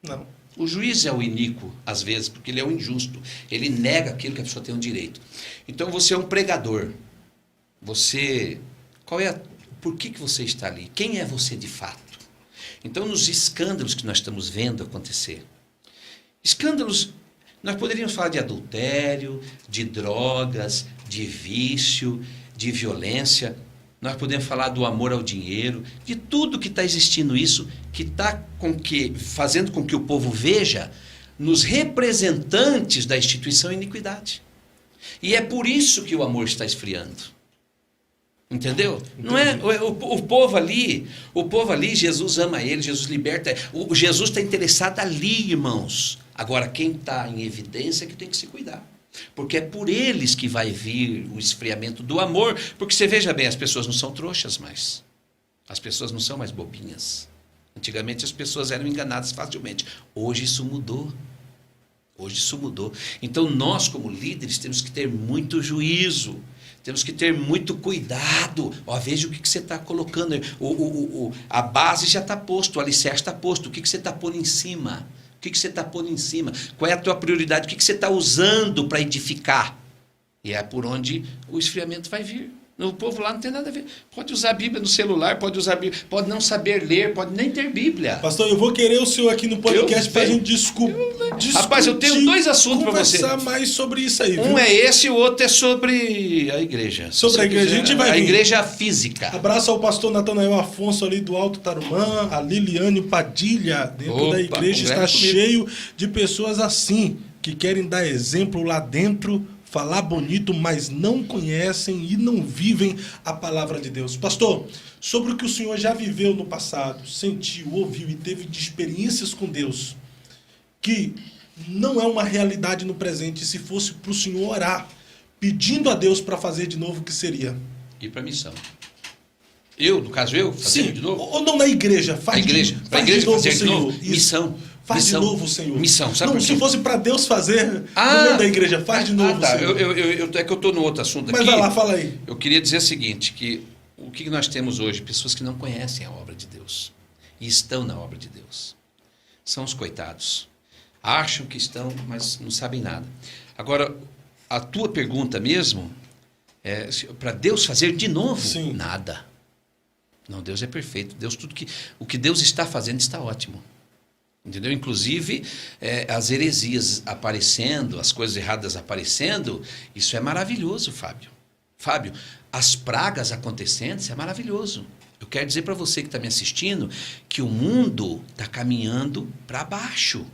Não. O juiz é o iníquo, às vezes, porque ele é o injusto. Ele nega aquilo que a pessoa tem um direito. Então você é um pregador. Por que você está ali? Quem é você de fato? Então, nos escândalos que nós estamos vendo acontecer, escândalos, nós poderíamos falar de adultério, de drogas, de vício, de violência. Nós podemos falar do amor ao dinheiro, de tudo que está existindo isso, que está fazendo com que o povo veja nos representantes da instituição iniquidade. E é por isso que o amor está esfriando. Entendeu? Não é o povo ali, Jesus ama ele, Jesus liberta. Jesus está interessado ali, irmãos. Agora, quem está em evidência é que tem que se cuidar. Porque é por eles que vai vir o esfriamento do amor. Porque você veja bem, as pessoas não são trouxas mais. As pessoas não são mais bobinhas. Antigamente as pessoas eram enganadas facilmente. Hoje isso mudou. Hoje isso mudou. Então nós, como líderes, temos que ter muito juízo. Temos que ter muito cuidado. Ó, veja o que você está colocando. A base já está posto, o alicerce está posto. O que você está pondo em cima? O que você está pondo em cima? Qual é a tua prioridade? O que você está usando para edificar? E é por onde o esfriamento vai vir. O povo lá não tem nada a ver. Pode usar a Bíblia no celular, pode usar a Bíblia, pode não saber ler, pode nem ter Bíblia. Pastor, eu vou querer o senhor aqui no podcast para a gente discutir. Rapaz, eu tenho 2 assuntos para você. Conversar mais sobre isso aí, viu? Um é esse e o outro é sobre a igreja. Sobre a igreja, a gente vai a vir. igreja física. Abraço ao pastor Natanael Afonso ali do Alto Tarumã, a Liliane Padilha, dentro da igreja está cheio de pessoas assim, que querem dar exemplo lá dentro, falar bonito, mas não conhecem e não vivem a palavra de Deus. Pastor, sobre o que o senhor já viveu no passado, sentiu, ouviu e teve de experiências com Deus, que não é uma realidade no presente, se fosse para o senhor orar, pedindo a Deus para fazer de novo, o que seria? Ir para a missão. Eu, no caso eu, fazendo de novo? Ou não na igreja, faz a igreja, de novo, fazer de novo. Missão. Faz de novo, Senhor. Missão, sabe não, por quê? se fosse para Deus fazer no meio da igreja, faz de novo, tá. Senhor. É que eu estou no outro assunto aqui. Mas vai lá, fala aí. Eu queria dizer o seguinte, que o que nós temos hoje? Pessoas que não conhecem a obra de Deus e estão na obra de Deus. São os coitados. Acham que estão, mas não sabem nada. Agora, a tua pergunta mesmo, é para Deus fazer de novo? Sim. Nada. Não, Deus é perfeito. O que Deus está fazendo está ótimo. Entendeu? Inclusive, as heresias aparecendo, as coisas erradas aparecendo, isso é maravilhoso, Fábio. Fábio, as pragas acontecendo, isso é maravilhoso. Eu quero dizer para você que está me assistindo que o mundo está caminhando para baixo,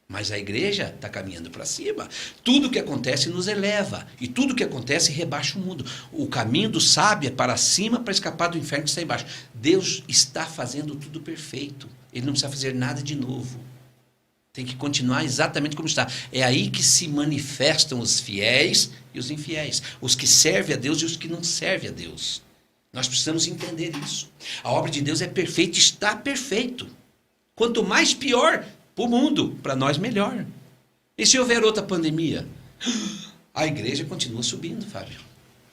mas a igreja está caminhando para cima. Tudo que acontece nos eleva, e tudo que acontece rebaixa o mundo. O caminho do sábio é para cima para escapar do inferno que está embaixo. Deus está fazendo tudo perfeito. Ele não precisa fazer nada de novo. Tem que continuar exatamente como está. É aí que se manifestam os fiéis e os infiéis. Os que servem a Deus e os que não servem a Deus. Nós precisamos entender isso. A obra de Deus é perfeita, está perfeito. Quanto mais pior para o mundo, para nós melhor. E se houver outra pandemia? A igreja continua subindo, Fábio.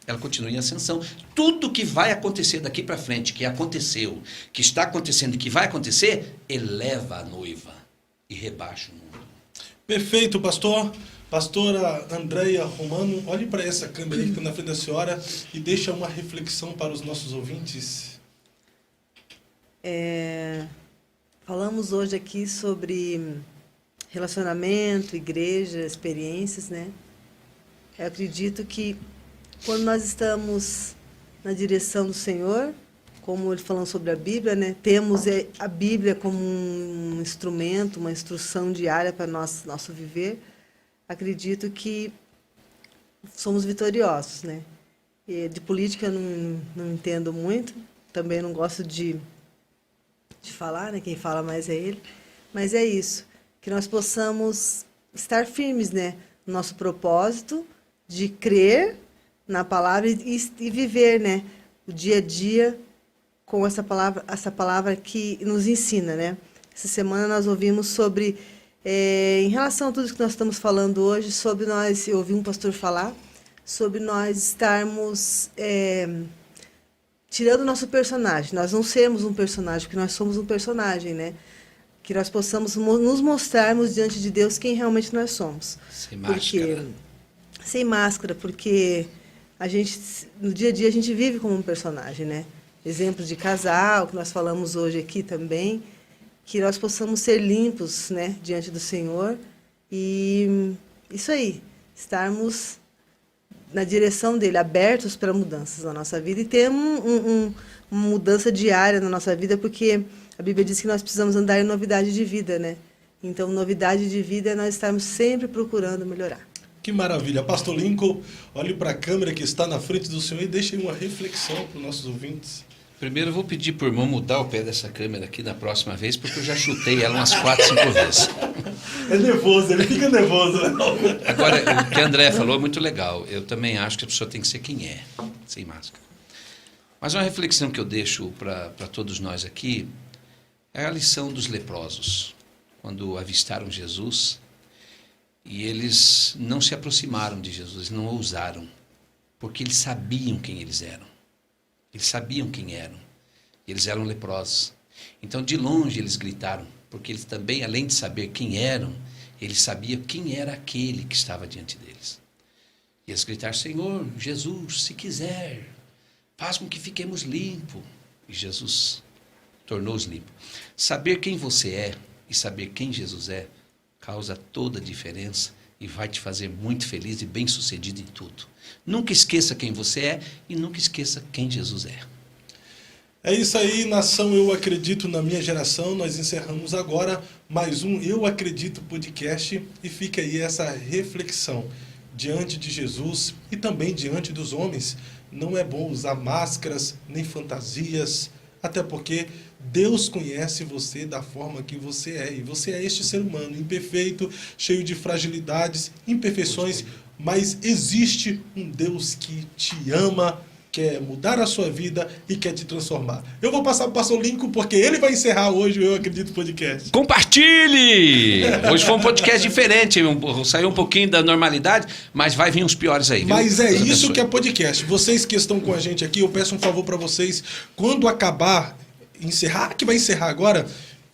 Ela continua em ascensão. Tudo que vai acontecer daqui para frente, que aconteceu, que está acontecendo e que vai acontecer, eleva a noiva e rebaixa o mundo. Perfeito, pastor. Pastora Andréia Romano, olhe para essa câmera aí que está na frente da senhora e deixa uma reflexão para os nossos ouvintes. Falamos hoje aqui sobre relacionamento, igreja, experiências, né? Eu acredito que quando nós estamos na direção do Senhor, como ele falando sobre a Bíblia, né? Temos a Bíblia como um instrumento, uma instrução diária para nosso viver. Acredito que somos vitoriosos, né? E de política eu não entendo muito, também não gosto de falar, né? Quem fala mais é ele. Mas é isso, que nós possamos estar firmes, né? No nosso propósito de crer na palavra e viver, né? O dia a dia com essa palavra que nos ensina, né? Essa semana nós ouvimos sobre, em relação a tudo que nós estamos falando hoje, eu ouvi um pastor falar, sobre nós estarmos tirando o nosso personagem. Nós não sermos um personagem, porque nós somos um personagem, né? Que nós possamos nos mostrarmos diante de Deus quem realmente nós somos. Sem máscara, porque a gente, no dia a dia, a gente vive como um personagem, né? Exemplos de casal, que nós falamos hoje aqui também, que nós possamos ser limpos, né, diante do Senhor e isso aí, estarmos na direção dele, abertos para mudanças na nossa vida e ter uma mudança diária na nossa vida, porque a Bíblia diz que nós precisamos andar em novidade de vida, né? Então, novidade de vida é nós estarmos sempre procurando melhorar. Que maravilha. Pastor Lincoln, olhe para a câmera que está na frente do senhor e deixe uma reflexão para os nossos ouvintes. Primeiro eu vou pedir para o irmão mudar o pé dessa câmera aqui na próxima vez, porque eu já chutei ela umas 4, 5 vezes. É nervoso, ele fica nervoso. Agora, o que a André falou é muito legal. Eu também acho que a pessoa tem que ser quem é, sem máscara. Mas uma reflexão que eu deixo para todos nós aqui é a lição dos leprosos. Quando avistaram Jesus e eles não se aproximaram de Jesus, eles não ousaram, porque eles sabiam quem eles eram. Eles sabiam quem eram. Eles eram leprosos. Então, de longe, eles gritaram, porque eles também, além de saber quem eram, eles sabiam quem era aquele que estava diante deles. E eles gritaram: Senhor, Jesus, se quiser, faz com que fiquemos limpos. E Jesus tornou-os limpos. Saber quem você é e saber quem Jesus é causa toda a diferença e vai te fazer muito feliz e bem-sucedido em tudo. Nunca esqueça quem você é e nunca esqueça quem Jesus é. É isso aí, nação Eu Acredito na Minha Geração. Nós encerramos agora mais um Eu Acredito podcast e fica aí essa reflexão. Diante de Jesus e também diante dos homens, não é bom usar máscaras nem fantasias, até porque Deus conhece você da forma que você é. E você é este ser humano imperfeito, cheio de fragilidades, imperfeições, mas existe um Deus que te ama, quer mudar a sua vida e quer te transformar. Eu vou passar para o pastor Lincoln, porque ele vai encerrar hoje o Eu Acredito podcast. Compartilhe! Hoje foi um podcast diferente, saiu um pouquinho da normalidade, mas vai vir uns piores aí, viu? Mas é Deus isso abençoe. que é podcast. Vocês que estão com a gente aqui, eu peço um favor para vocês, quando acabar, encerrar, que vai encerrar agora,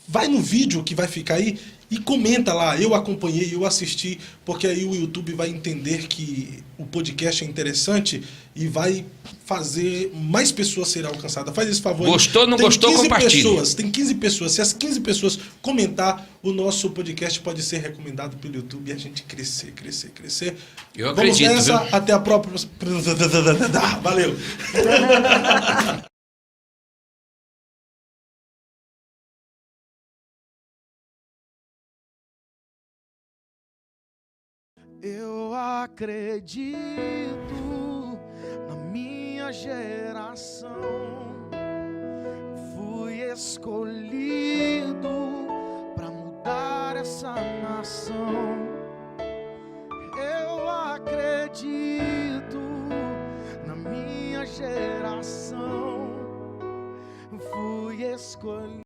vai no vídeo que vai ficar aí e comenta lá: eu acompanhei, eu assisti, porque aí o YouTube vai entender que o podcast é interessante e vai fazer mais pessoas serem alcançadas. Faz esse favor. Gostou, não Tem gostou, 15 compartilhe. Tem 15 pessoas. Se as 15 pessoas comentar, o nosso podcast pode ser recomendado pelo YouTube e a gente crescer. Eu acredito, Vamos nessa, viu? até a próxima. Valeu. Eu acredito na minha geração, fui escolhido para mudar essa nação. Eu acredito na minha geração, fui escolhido.